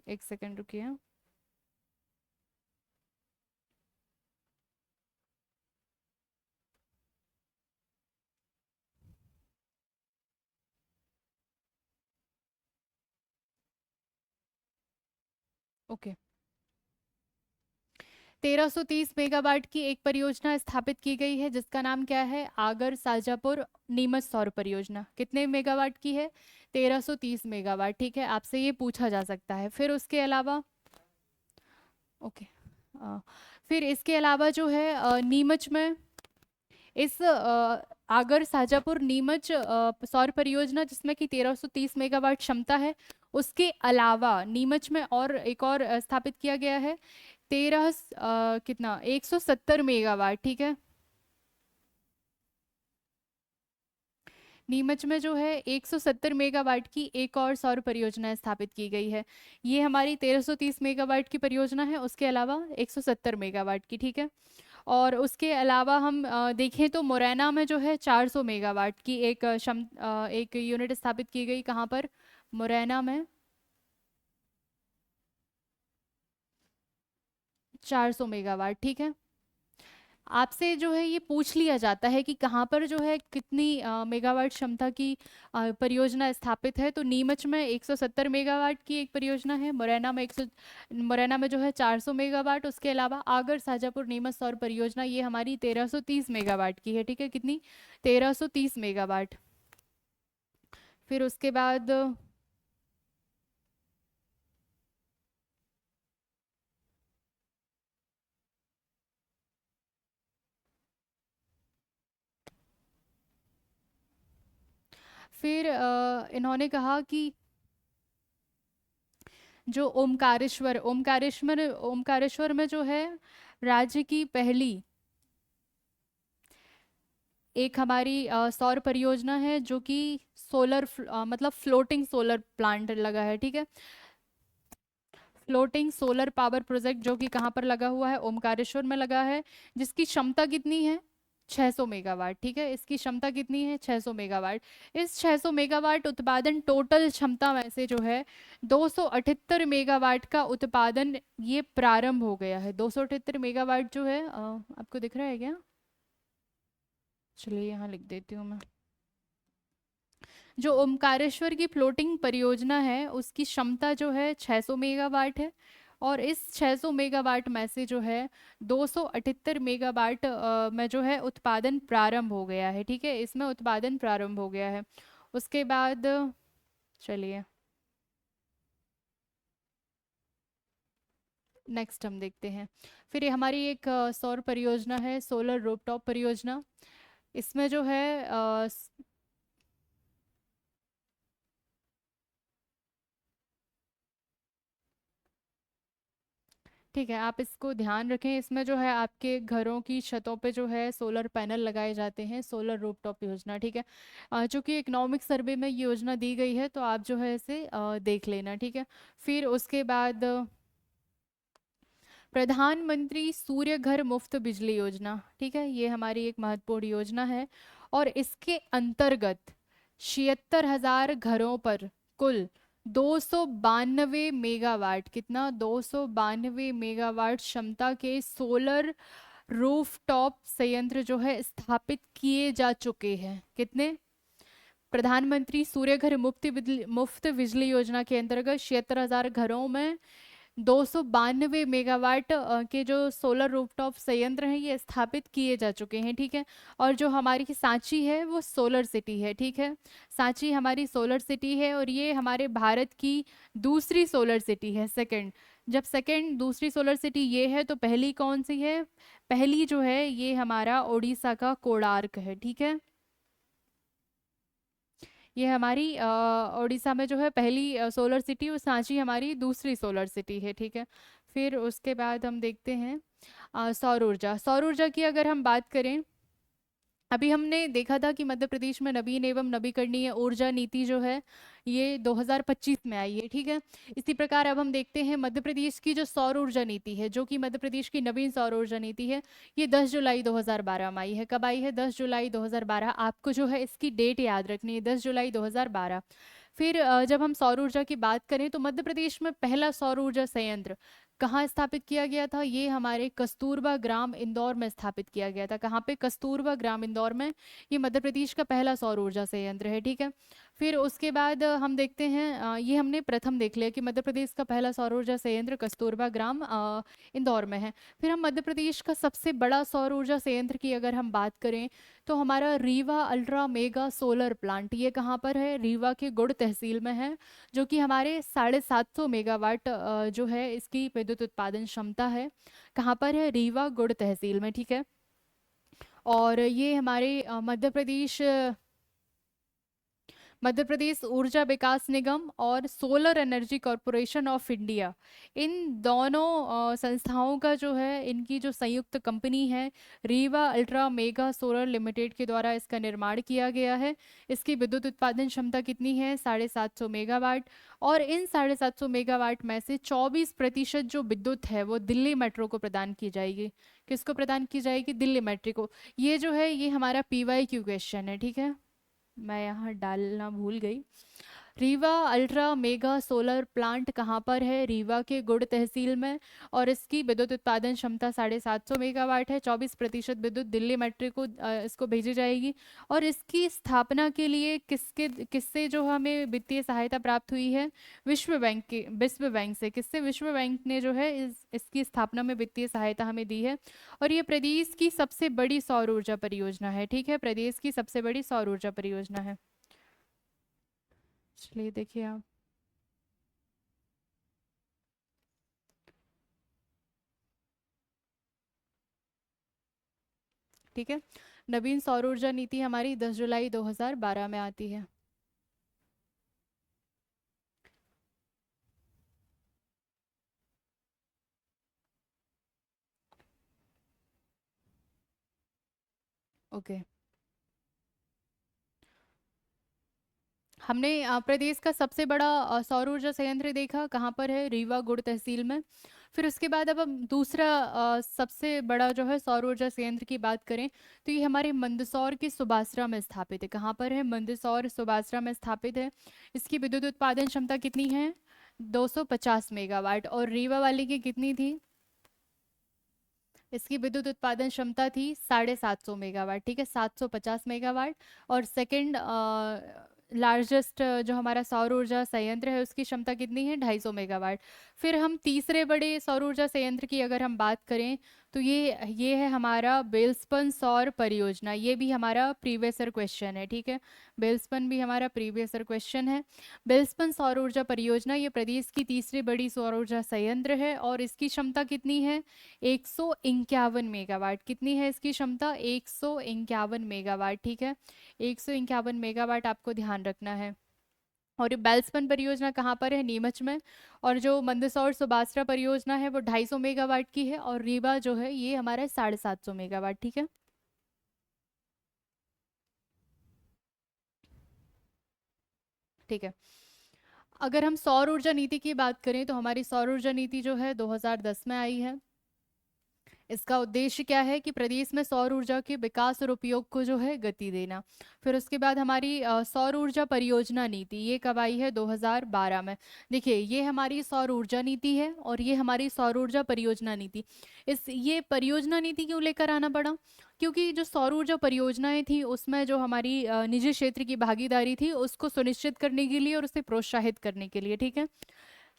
एक सेकंड रुकिए। ओके, 1330 मेगावाट की एक परियोजना स्थापित की गई है जिसका नाम क्या है? आगर शाजापुर नीमच सौर परियोजना। कितने मेगावाट की है? 1330 मेगावाट, ठीक है। आपसे ये पूछा जा सकता है। फिर उसके अलावा ओके, फिर इसके अलावा जो है नीमच में इस आगर शाजापुर नीमच सौर परियोजना जिसमें कि 1330 मेगावाट क्षमता है, उसके अलावा नीमच में और एक और स्थापित किया गया है 170 मेगावाट, ठीक है। नीमच में जो है 170 मेगावाट की एक और सौर परियोजना स्थापित की गई है। ये हमारी 1330 मेगावाट की परियोजना है, उसके अलावा 170 मेगावाट की, ठीक है। और उसके अलावा हम देखें तो मुरैना में जो है 400 मेगावाट की एक एक यूनिट स्थापित की गई। कहाँ पर? मुरैना में 400 मेगावाट, ठीक है। आपसे जो है ये पूछ लिया जाता है कि कहाँ पर जो है कितनी मेगावाट क्षमता की परियोजना स्थापित है, तो नीमच में 170 मेगावाट की एक परियोजना है, मुरैना में जो है 400 मेगावाट। उसके अलावा आगर शाजापुर नीमच सौर परियोजना ये हमारी 1330 मेगावाट की है, ठीक है। कितनी? 1330 मेगावाट। फिर उसके बाद फिर इन्होंने कहा कि जो ओमकारेश्वर में जो है राज्य की पहली एक हमारी सौर परियोजना है, जो कि मतलब फ्लोटिंग सोलर प्लांट लगा है, ठीक है। फ्लोटिंग सोलर पावर प्रोजेक्ट जो कि कहाँ पर लगा हुआ है? ओमकारेश्वर में लगा है, जिसकी क्षमता कितनी है? 600 मेगावाट, ठीक है। इसकी क्षमता कितनी है? 600 मेगावाट। इस 600 मेगावाट उत्पादन टोटल क्षमता में से जो है 278 मेगावाट का उत्पादन ये प्रारंभ हो गया है। 278 मेगावाट जो है आपको दिख रहा है क्या? चलिए यहाँ लिख देती हूँ मैं। जो ओमकारेश्वर की फ्लोटिंग परियोजना है उसकी क्षमता जो है 600 मेगावाट है, और इस 600 मेगावाट में से जो है 278 मेगावाट में जो है उत्पादन प्रारंभ हो गया है, ठीक है। इसमें उत्पादन प्रारंभ हो गया है। उसके बाद चलिए नेक्स्ट हम देखते हैं। फिर ये हमारी एक सौर परियोजना है, सोलर रूफटॉप परियोजना। इसमें जो है ठीक है, आप इसको ध्यान रखें। इसमें जो है आपके घरों की छतों पे जो है सोलर पैनल लगाए जाते हैं, सोलर रूफटॉप योजना, ठीक है। चूंकि इकोनॉमिक सर्वे में ये योजना दी गई है तो आप जो है इसे देख लेना, ठीक है। फिर उसके बाद प्रधानमंत्री सूर्य घर मुफ्त बिजली योजना, ठीक है। ये हमारी एक महत्वपूर्ण योजना है, और इसके अंतर्गत 76,000 घरों पर कुल 292 मेगावाट, कितना? 292 मेगावाट क्षमता के सोलर रूफटॉप संयंत्र जो है स्थापित किए जा चुके हैं। कितने? प्रधानमंत्री सूर्य घर मुफ्त बिजली योजना के अंतर्गत 76,000 घरों में 292 मेगावाट के जो सोलर रूफटॉप संयंत्र हैं ये स्थापित किए जा चुके हैं, ठीक है। और जो हमारी सांची है वो सोलर सिटी है, ठीक है। सांची हमारी सोलर सिटी है, और ये हमारे भारत की दूसरी सोलर सिटी है, सेकंड। जब सेकंड दूसरी सोलर सिटी ये है तो पहली कौन सी है? पहली जो है ये हमारा ओडिशा का कोणार्क है, ठीक है। ये हमारी उड़ीसा में जो है पहली सोलर सिटी, और सांची हमारी दूसरी सोलर सिटी है, ठीक है। फिर उसके बाद हम देखते हैं सौर ऊर्जा। सौर ऊर्जा की अगर हम बात करें, अभी हमने देखा था कि मध्य प्रदेश में नवीन एवं नवीकरणीय ऊर्जा नीति जो है ये 2025 में आई है, ठीक है। इसी प्रकार अब हम देखते हैं मध्य प्रदेश की जो सौर ऊर्जा नीति है, जो कि मध्य प्रदेश की नवीन सौर ऊर्जा नीति है, ये 10 जुलाई 2012 में आई है। कब आई है? 10 जुलाई 2012। आपको जो है इसकी डेट याद रखनी है, 10 जुलाई 2012। फिर जब हम सौर ऊर्जा की बात करें तो मध्य प्रदेश में पहला सौर ऊर्जा संयंत्र कहाँ स्थापित किया गया था? ये हमारे कस्तूरबा ग्राम इंदौर में स्थापित किया गया था। कहाँ पे? कस्तूरबा ग्राम इंदौर में। ये मध्य प्रदेश का पहला सौर ऊर्जा संयंत्र है, ठीक है। फिर उसके बाद हम देखते हैं, ये हमने प्रथम देख लिया कि मध्य प्रदेश का पहला सौर ऊर्जा संयंत्र कस्तूरबा ग्राम इंदौर में है। फिर हम मध्य प्रदेश का सबसे बड़ा सौर ऊर्जा संयंत्र की अगर हम बात करें तो हमारा Rewa ultra mega solar plant, ये कहाँ पर है? रीवा के गुड़ तहसील में है, जो कि हमारे 750 मेगावाट जो है इसकी विद्युत उत्पादन क्षमता है। कहाँ पर है? रीवा गुड़ तहसील में, ठीक है। और ये हमारे मध्य प्रदेश ऊर्जा विकास निगम और solar energy corporation of India, इन दोनों संस्थाओं का जो है, इनकी जो संयुक्त कंपनी है Rewa ultra mega solar limited के द्वारा इसका निर्माण किया गया है। इसकी विद्युत उत्पादन क्षमता कितनी है? 750 मेगावाट। और इन 750 मेगावाट में से 24% जो विद्युत है वो दिल्ली मेट्रो को प्रदान की जाएगी। किसको प्रदान की जाएगी? दिल्ली मेट्रो को। ये जो है ये हमारा PYQ क्वेश्चन है, ठीक है, मैं यहाँ डालना भूल गई। Rewa ultra mega solar plant कहाँ पर है? रीवा के गुड़ तहसील में। और इसकी विद्युत उत्पादन क्षमता 750 मेगावाट है। 24% विद्युत दिल्ली मेट्रो को इसको भेजी जाएगी। और इसकी स्थापना के लिए किससे जो हमें वित्तीय सहायता प्राप्त हुई है? विश्व बैंक से। किससे? विश्व बैंक ने जो है इसकी स्थापना में वित्तीय सहायता हमें दी है। और ये प्रदेश की सबसे बड़ी सौर ऊर्जा परियोजना है, ठीक है, प्रदेश की सबसे बड़ी सौर ऊर्जा परियोजना है। चलिए देखिए आप, ठीक है। नवीन सौर ऊर्जा नीति हमारी 10 जुलाई 2012 में आती है। ओके, हमने प्रदेश का सबसे बड़ा सौर ऊर्जा संयंत्र देखा, कहाँ पर है? रीवा गुड़ तहसील में। फिर उसके बाद अब हम दूसरा सबसे बड़ा जो है सौर ऊर्जा संयंत्र की बात करें तो ये हमारे मंदसौर के सुबासरा में स्थापित है। कहाँ पर है? मंदसौर सुबासरा में स्थापित है। इसकी विद्युत उत्पादन क्षमता कितनी है? 250 मेगावाट। और रीवा वाली की कितनी थी? इसकी विद्युत उत्पादन क्षमता थी 750 मेगावाट, ठीक है, 750 मेगावाट। और सेकंड लार्जेस्ट जो हमारा सौर ऊर्जा संयंत्र है उसकी क्षमता कितनी है? 250 मेगावाट। फिर हम तीसरे बड़े सौर ऊर्जा संयंत्र की अगर हम बात करें तो ये है हमारा बेलस्पन सौर परियोजना। ये भी हमारा प्रीवियस ईयर क्वेश्चन है, ठीक है, बेलस्पन भी हमारा प्रीवियस ईयर क्वेश्चन है। बेलस्पन सौर ऊर्जा परियोजना ये प्रदेश की तीसरी बड़ी सौर ऊर्जा संयंत्र है और इसकी क्षमता कितनी है? 151 मेगावाट। कितनी है इसकी क्षमता? 151 मेगावाट, ठीक है, 151 मेगावाट आपको ध्यान रखना है। और ये बेलस्पन परियोजना कहाँ पर है? नीमच में। और जो मंदसौर सुबासरा परियोजना है वो 250 मेगावाट की है। और रीवा जो है ये हमारा 750 मेगावाट, ठीक है। ठीक है, अगर हम सौर ऊर्जा नीति की बात करें तो हमारी सौर ऊर्जा नीति जो है 2010 में आई है। इसका उद्देश्य क्या है? कि प्रदेश में सौर ऊर्जा के विकास और उपयोग को जो है गति देना। फिर उसके बाद हमारी सौर ऊर्जा परियोजना नीति ये कब आई है? 2012 में। देखिए ये हमारी सौर ऊर्जा नीति है और ये हमारी सौर ऊर्जा परियोजना नीति। ये परियोजना नीति क्यों लेकर आना पड़ा? क्योंकि जो सौर ऊर्जा परियोजनाएं थी उसमें जो हमारी निजी क्षेत्र की भागीदारी थी उसको सुनिश्चित करने के लिए और उसे प्रोत्साहित करने के लिए, ठीक है।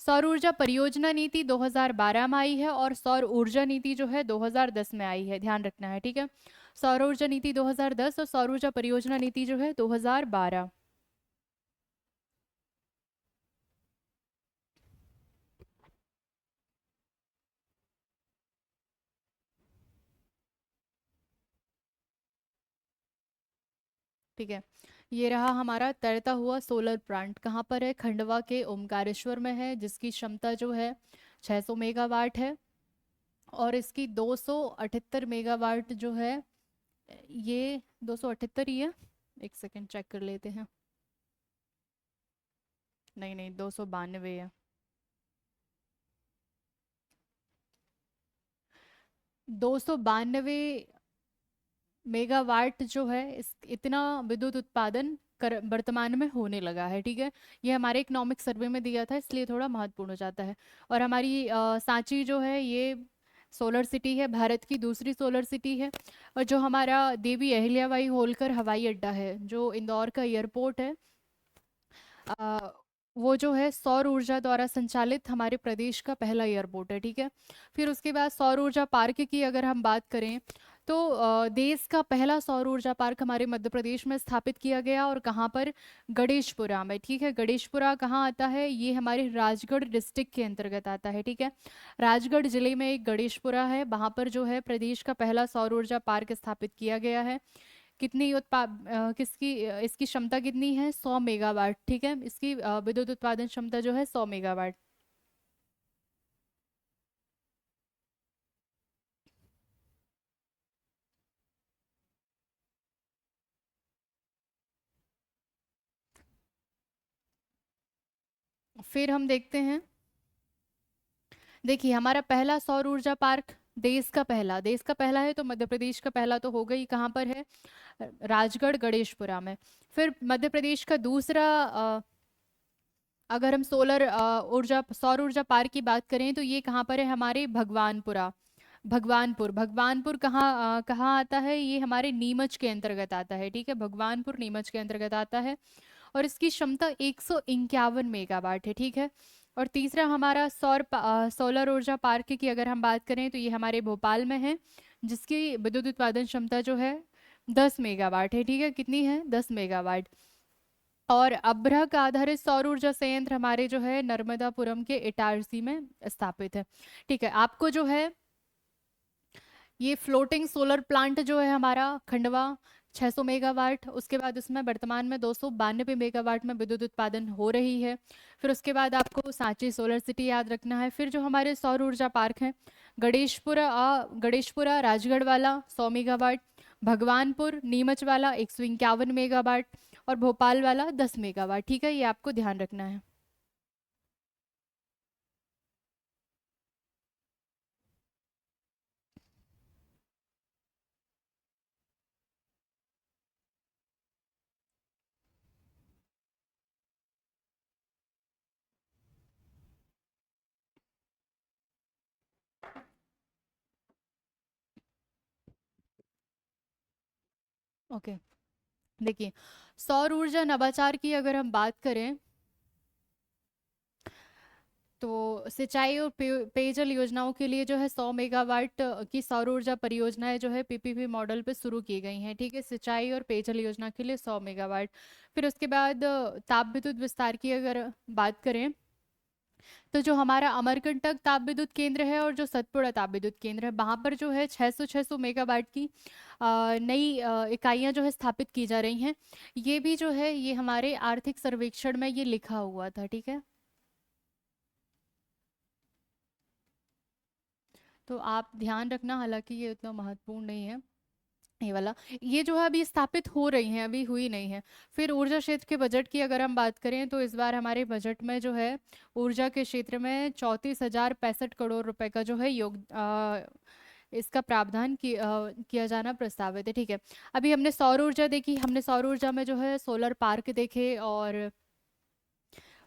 सौर ऊर्जा परियोजना नीति 2012 में आई है और सौर ऊर्जा नीति जो है 2010 में आई है, ध्यान रखना है, ठीक है। सौर ऊर्जा नीति 2010 और सौर ऊर्जा परियोजना नीति जो है 2012। ठीक है, ये रहा हमारा तैरता हुआ सोलर प्लांट। कहाँ पर है? खंडवा के ओमकारेश्वर में है, जिसकी क्षमता जो है 600 मेगावाट है। और इसकी 278 मेगावाट जो है, ये 278 ही है, एक सेकंड चेक कर लेते हैं। नहीं नहीं, 292 है। 292 मेगावाट जो है इस इतना विद्युत उत्पादन कर वर्तमान में होने लगा है, ठीक है। ये हमारे इकोनॉमिक सर्वे में दिया था इसलिए थोड़ा महत्वपूर्ण हो जाता है। और हमारी सांची जो है ये सोलर सिटी है, भारत की दूसरी सोलर सिटी है। और जो हमारा देवी अहिल्याबाई होलकर हवाई अड्डा है जो इंदौर का एयरपोर्ट है, अ, वो जो है सौर ऊर्जा द्वारा संचालित हमारे प्रदेश का पहला एयरपोर्ट है, ठीक है। फिर उसके बाद सौर ऊर्जा पार्क की अगर हम बात करें तो देश का पहला सौर ऊर्जा पार्क हमारे मध्य प्रदेश में स्थापित किया गया, और कहाँ पर? गणेशपुरा में, ठीक है। गणेशपुरा कहाँ आता है? ये हमारे राजगढ़ डिस्ट्रिक्ट के अंतर्गत आता है, ठीक है। राजगढ़ जिले में एक गणेशपुरा है, वहां पर जो है प्रदेश का पहला सौर ऊर्जा पार्क स्थापित किया गया है। कितनी इसकी क्षमता कितनी है? 100 मेगावाट, ठीक है। इसकी विद्युत उत्पादन क्षमता जो है 100 मेगावाट। फिर हम देखते हैं, देखिए हमारा पहला सौर ऊर्जा पार्क, देश का पहला है, तो मध्य प्रदेश का पहला तो हो गई, कहाँ पर है? राजगढ़ गणेशपुरा में। फिर मध्य प्रदेश का दूसरा, अगर हम सौर ऊर्जा पार्क की बात करें तो ये कहाँ पर है? हमारे भगवानपुरा, भगवानपुर कहाँ आता है? ये हमारे नीमच के अंतर्गत आता है, ठीक है। भगवानपुर नीमच के अंतर्गत आता है, और इसकी क्षमता 151 मेगावाट है, ठीक है। और तीसरा हमारा सोलर ऊर्जा पार्क की अगर हम बात करें तो ये हमारे भोपाल में है, जिसकी विद्युत उत्पादन क्षमता जो है 10 मेगावाट है, ठीक है। कितनी है? 10 मेगावाट। और अभ्रक आधारित सौर ऊर्जा संयंत्र हमारे जो है नर्मदापुरम के इटारसी में स्थापित है, ठीक है। आपको जो है ये फ्लोटिंग सोलर प्लांट जो है हमारा खंडवा, 600 मेगावाट, उसके बाद उसमें वर्तमान में 292 मेगावाट में विद्युत उत्पादन हो रही है। फिर उसके बाद आपको सांची सोलर सिटी याद रखना है। फिर जो हमारे सौर ऊर्जा पार्क हैं, गणेशपुरा राजगढ़ वाला 100 मेगावाट, भगवानपुर नीमच वाला 151 मेगावाट, और भोपाल वाला 10 मेगावाट, ठीक है। ये आपको ध्यान रखना है। ओके, देखिए सौर ऊर्जा नवाचार की अगर हम बात करें तो सिंचाई और पेयजल योजनाओं के लिए जो है 100 मेगावाट की सौर ऊर्जा परियोजनाएं जो है पीपीपी मॉडल पे शुरू की गई हैं, ठीक है। सिंचाई और पेयजल योजना के लिए 100 मेगावाट। फिर उसके बाद ताप विद्युत विस्तार की अगर बात करें तो जो हमारा अमरकंटक ताप विद्युत केंद्र है और जो सतपुड़ा ताप विद्युत केंद्र है, वहां पर जो है 600 मेगावाट की नई इकाइयां जो है स्थापित की जा रही हैं। ये भी जो है ये हमारे आर्थिक सर्वेक्षण में ये लिखा हुआ था, ठीक है। तो आप ध्यान रखना, हालांकि ये उतना महत्वपूर्ण नहीं है, ये वाला। ये जो है अभी स्थापित हो रही हैं, अभी हुई नहीं है। फिर ऊर्जा क्षेत्र के बजट की अगर हम बात करें तो इस बार हमारे बजट में जो है ऊर्जा के क्षेत्र में 34,065 करोड़ रुपए का जो है इसका प्रावधान किया जाना प्रस्तावित है, ठीक है। अभी हमने सौर ऊर्जा देखी, हमने सौर ऊर्जा में जो है सोलर पार्क देखे, और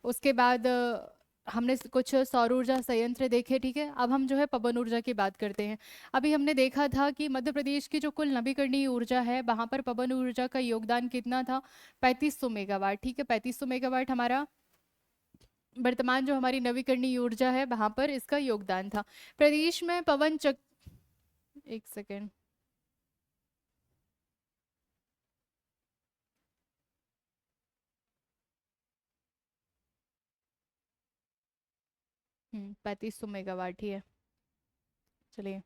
उसके बाद हमने कुछ सौर ऊर्जा संयंत्र देखे, ठीक है। अब हम जो है पवन ऊर्जा की बात करते हैं। अभी हमने देखा था कि मध्य प्रदेश की जो कुल नवीकरणीय ऊर्जा है वहां पर पवन ऊर्जा का योगदान कितना था? 3500 मेगावाट, ठीक है। 3500 मेगावाट हमारा वर्तमान जो हमारी नवीकरणीय ऊर्जा है वहां पर इसका योगदान था। प्रदेश में पवन चक एक सेकेंड। 3500 मेगावाट ही है, चलिए,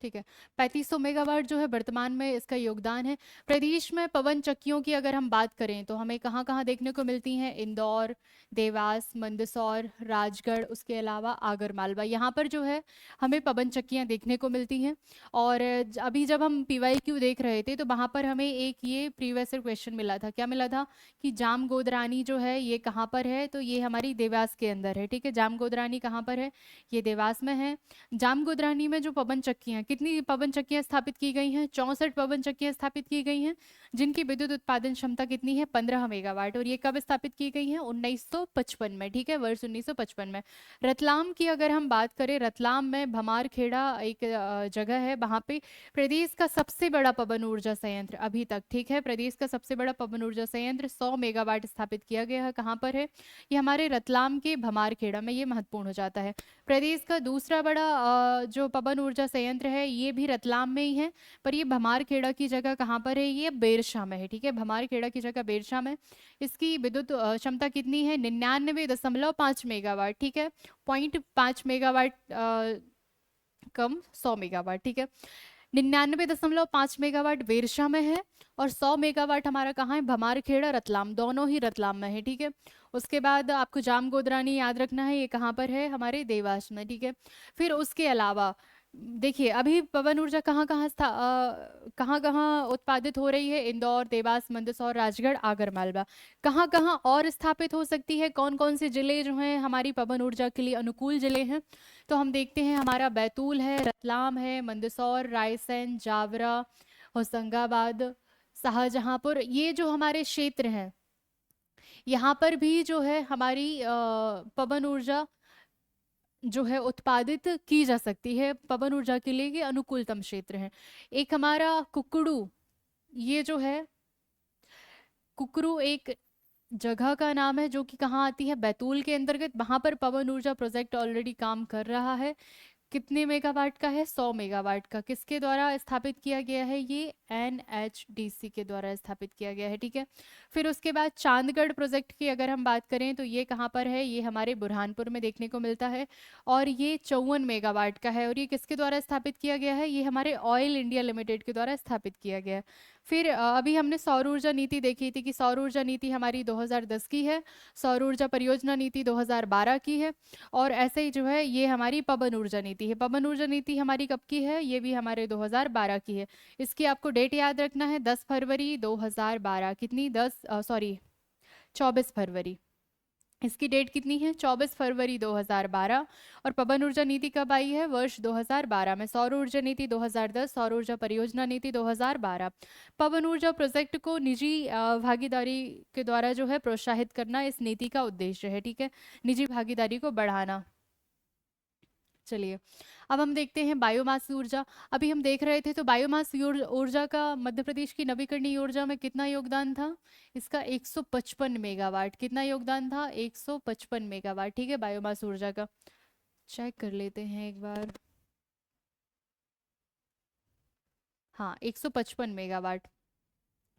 ठीक है। 3500 मेगावाट जो है वर्तमान में इसका योगदान है। प्रदेश में पवन चक्कियों की अगर हम बात करें तो हमें कहाँ कहाँ देखने को मिलती हैं? इंदौर, देवास, मंदसौर, राजगढ़, उसके अलावा आगरमालवा, यहाँ पर जो है हमें पवन चक्कियाँ देखने को मिलती हैं। और अभी जब हम पीवाईक्यू देख रहे थे तो वहाँ पर हमें एक ये प्रीवियस क्वेश्चन मिला था, क्या मिला था? कि जाम गोदरानी जो है ये कहाँ पर है? तो ये हमारी देवास के अंदर है, ठीक है। जाम गोदरानी कहाँ पर है? ये देवास में है। जाम गुदरानी में जो पवन चक्की हैं, कितनी पवन चक्कियां स्थापित की गई हैं? 64 पवन चक्कियां स्थापित की गई हैं, जिनकी विद्युत उत्पादन क्षमता कितनी है? 15 मेगावाट। और ये कब स्थापित की गई हैं? 1955 में, ठीक है, वर्ष 1955 में। रतलाम की अगर हम बात करें, रतलाम में भमारखेड़ा एक जगह है, वहां पे प्रदेश का सबसे बड़ा पवन ऊर्जा संयंत्र अभी तक, ठीक है, प्रदेश का सबसे बड़ा पवन ऊर्जा संयंत्र 100 मेगावाट स्थापित किया गया है। कहाँ पर है? ये हमारे रतलाम के भमारखेड़ा में, ये महत्वपूर्ण हो जाता है। प्रदेश का दूसरा बड़ा जो पवन ऊर्जा संयंत्र है, ये भी रतलाम में ही है, पर ये भमारखेड़ा की जगह कहाँ पर है? ये बेरशा में है, ठीक है, भमारखेड़ा की जगह बेरशा में। इसकी विद्युत क्षमता कितनी है? 99.5 मेगावाट, ठीक है, 0.5 मेगावाट कम, 100 मेगावाट, ठीक है। 99.5 मेगावाट बेरशा में है, और 100 मेगावाट हमारा कहाँ है? भमारखेड़ा, रतलाम, दोनों ही रतलाम में है, ठीक है। उसके बाद आपको जाम गोदरानी याद रखना है, ये कहाँ पर है? हमारे देवास में, ठीक है। फिर उसके अलावा देखिए, अभी पवन ऊर्जा कहाँ कहाँ उत्पादित हो रही है? इंदौर, देवास, मंदसौर, राजगढ़, आगरमालवा। कहाँ कहाँ और स्थापित हो सकती है? कौन कौन से जिले जो हैं हमारी पवन ऊर्जा के लिए अनुकूल जिले हैं? तो हम देखते हैं, हमारा बैतूल है, रतलाम है, मंदसौर, रायसेन, जावरा, होशंगाबाद, शाहजहांपुर, ये जो हमारे क्षेत्र हैं, यहाँ पर भी जो है हमारी पवन ऊर्जा जो है उत्पादित की जा सकती है। पवन ऊर्जा के लिए ये अनुकूलतम क्षेत्र है। एक हमारा कुकड़ू, ये जो है कुकरू एक जगह का नाम है, जो कि कहाँ आती है? बैतूल के अंतर्गत। वहां पर पवन ऊर्जा प्रोजेक्ट ऑलरेडी काम कर रहा है। कितने मेगावाट का है? 100 मेगावाट का। किसके द्वारा स्थापित किया गया है? ये एनएचडीसी के द्वारा स्थापित किया गया है, ठीक है। फिर उसके बाद चांदगढ़ प्रोजेक्ट की अगर हम बात करें, तो ये कहाँ पर है? ये हमारे बुरहानपुर में देखने को मिलता है, और ये 54 मेगावाट का है। और ये किसके द्वारा स्थापित किया गया है? ये हमारे ऑयल इंडिया लिमिटेड के द्वारा स्थापित किया गया है। फिर अभी हमने सौर ऊर्जा नीति देखी थी, कि सौर ऊर्जा नीति हमारी 2010 की है, सौर ऊर्जा परियोजना नीति 2012 की है, और ऐसे ही जो है ये हमारी पवन ऊर्जा नीति है। पवन ऊर्जा नीति हमारी कब की है? ये भी हमारे 2012 की है। इसकी आपको डेट याद रखना है, 10 फरवरी 2012। कितनी? 24 फरवरी। इसकी डेट कितनी है? 24 फरवरी 2012। और पवन ऊर्जा नीति कब आई है? वर्ष 2012 में। सौर ऊर्जा नीति 2010, सौर ऊर्जा परियोजना नीति 2012। पवन ऊर्जा प्रोजेक्ट को निजी भागीदारी के द्वारा जो है प्रोत्साहित करना इस नीति का उद्देश्य है, ठीक है, निजी भागीदारी को बढ़ाना। चलिए, अब हम देखते हैं बायोमास ऊर्जा। अभी हम देख रहे थे, तो बायोमास ऊर्जा का मध्य प्रदेश की नवीकरणीय ऊर्जा में कितना योगदान था? इसका 155 मेगावाट। कितना योगदान था? 155 मेगावाट, ठीक है, बायोमास ऊर्जा का। चेक कर लेते हैं एक बार। हाँ, 155 मेगावाट।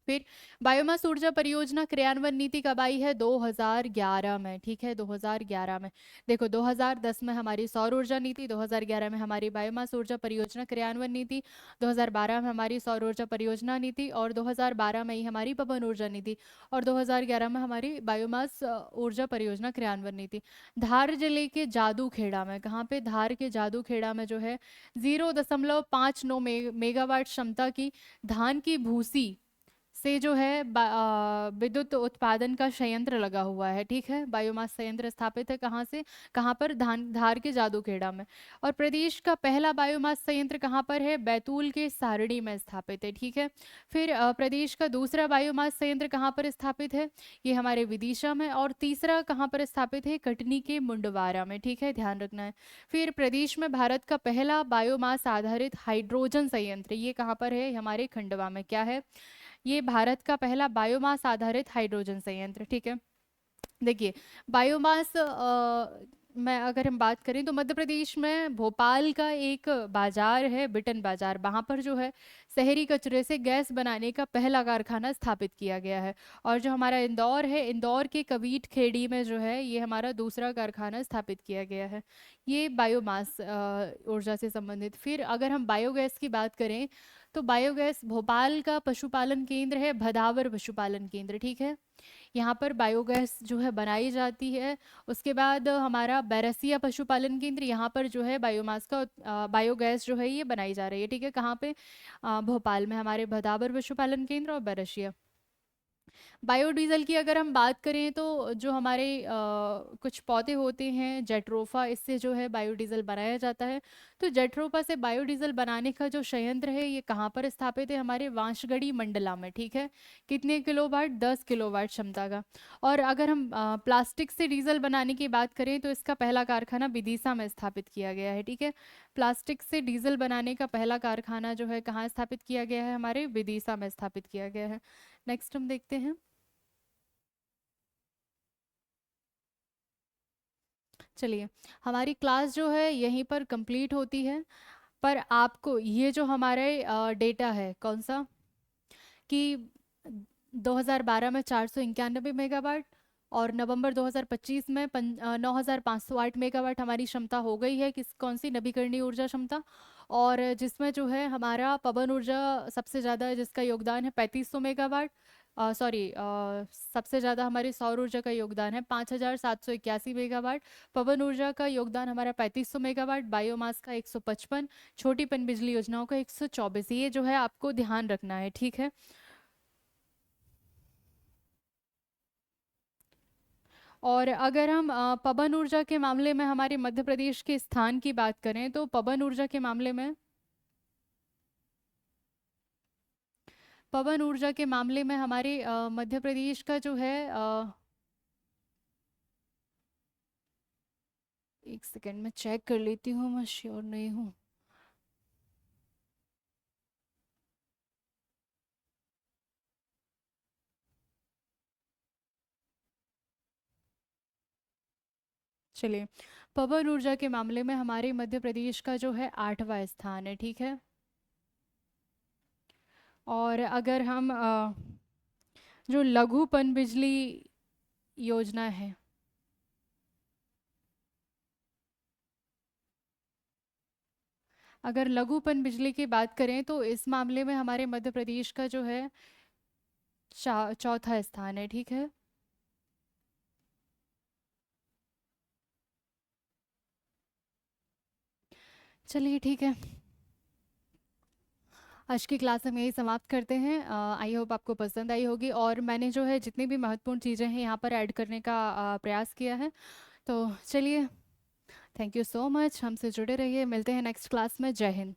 फिर बायोमास ऊर्जा परियोजना क्रियान्वयन नीति कब आई है? 2011 में, ठीक है, 2011 में। देखो, 2010 में हमारी सौर ऊर्जा नीति, 2011 में हमारी बायोमास ऊर्जा परियोजना क्रियान्वयन नीति, 2012 में हमारी सौर ऊर्जा परियोजना नीति, और 2012 में ही हमारी पवन ऊर्जा नीति, और 2011 में हमारी बायोमास ऊर्जा परियोजना क्रियान्वयन नीति। धार जिले के जादूखेड़ा में, कहाँ पे? धार के जादूखेड़ा में जो है 0.59 मेगावाट क्षमता की धान की भूसी से जो है विद्युत उत्पादन का संयंत्र लगा हुआ है, ठीक है, बायोमास संयंत्र स्थापित है। कहाँ से? कहाँ पर? धार के जादूखेड़ा में। और प्रदेश का पहला बायोमास संयंत्र कहाँ पर है? बैतूल के सारणी में स्थापित है, ठीक है। फिर प्रदेश का दूसरा बायोमास संयंत्र कहाँ पर स्थापित है? ये हमारे विदिशा में। और तीसरा कहाँ पर स्थापित है? कटनी के मुंडवारा में, ठीक है, ध्यान रखना है। फिर प्रदेश में भारत का पहला बायोमास आधारित हाइड्रोजन संयंत्र, ये कहाँ पर है? हमारे खंडवा में। क्या है? ये भारत का पहला बायोमास आधारित हाइड्रोजन संयंत्र, ठीक है। देखिए, बायोमास में अगर हम बात करें, तो मध्य प्रदेश में भोपाल का एक बाजार है, बिटन बाजार, वहां पर जो है शहरी कचरे से गैस बनाने का पहला कारखाना स्थापित किया गया है। और जो हमारा इंदौर है, इंदौर के कवीट खेड़ी में जो है ये हमारा दूसरा कारखाना स्थापित किया गया है। ये बायोमास ऊर्जा से संबंधित। फिर अगर हम बायोगैस की बात करें, तो बायोगैस भोपाल का पशुपालन केंद्र है, भदावर पशुपालन केंद्र, ठीक है, यहाँ पर बायोगैस जो है बनाई जाती है। उसके बाद हमारा बैरसिया पशुपालन केंद्र, यहाँ पर जो है बायोमास का बायोगैस जो है ये बनाई जा रही है, ठीक है। कहाँ पे? भोपाल में हमारे भदावर पशुपालन केंद्र और बैरसिया। बायोडीजल की अगर हम बात करें तो जो हमारे कुछ पौधे होते हैं जेट्रोफा, इससे जो है बायोडीजल बनाया जाता है। तो जेट्रोफा से बायोडीजल बनाने का जो संयंत्र है ये कहाँ पर स्थापित है? हमारे वांशगढ़ी मंडला में, ठीक है। कितने किलोवाट? 10 किलोवाट क्षमता का। और अगर हम प्लास्टिक से डीजल बनाने की बात करें तो इसका पहला कारखाना विदिशा में स्थापित किया गया है, ठीक है। प्लास्टिक से डीजल बनाने का पहला कारखाना जो है कहाँ स्थापित किया गया है? हमारे विदिशा में स्थापित किया गया है। नेक्स्ट हम देखते हैं। चलिए, हमारी क्लास जो है यहीं पर कंप्लीट होती है। पर आपको ये जो हमारे डेटा है कौन सा, कि 2012 में 491 मेगावाट और नवंबर 2025 में 9508 मेगावाट हमारी क्षमता हो गई है। किस कौन सी? नवीकरणीय ऊर्जा क्षमता। और जिसमें जो है हमारा पवन ऊर्जा सबसे ज़्यादा है, जिसका योगदान है 3500 मेगावाट। सॉरी, सबसे ज़्यादा हमारी सौर ऊर्जा का योगदान है 5781 मेगावाट। पवन ऊर्जा का योगदान हमारा 3500 मेगावाट, बायोमास का 155, छोटी पनबिजली योजनाओं का 124। ये जो है आपको ध्यान रखना है, ठीक है। और अगर हम पवन ऊर्जा के मामले में हमारे मध्य प्रदेश के स्थान की बात करें तो पवन ऊर्जा के मामले में हमारे मध्य प्रदेश का जो है, एक सेकंड में चेक कर लेती हूँ, मैं श्योर नहीं हूँ। चलिए, पवन ऊर्जा के मामले में हमारे मध्य प्रदेश का जो है 8वां स्थान है, ठीक है। और अगर हम जो लघु पनबिजली योजना है, अगर लघु पनबिजली की बात करें तो इस मामले में हमारे मध्य प्रदेश का जो है चौथा स्थान है, ठीक है। चलिए, ठीक है। आज की क्लास हम यही समाप्त करते हैं। आई होप आपको पसंद आई होगी, और मैंने जो है जितनी भी महत्वपूर्ण चीज़ें हैं यहाँ पर ऐड करने का प्रयास किया है। तो चलिए, थैंक यू सो मच, हमसे जुड़े रहिए, मिलते हैं नेक्स्ट क्लास में। जय हिंद।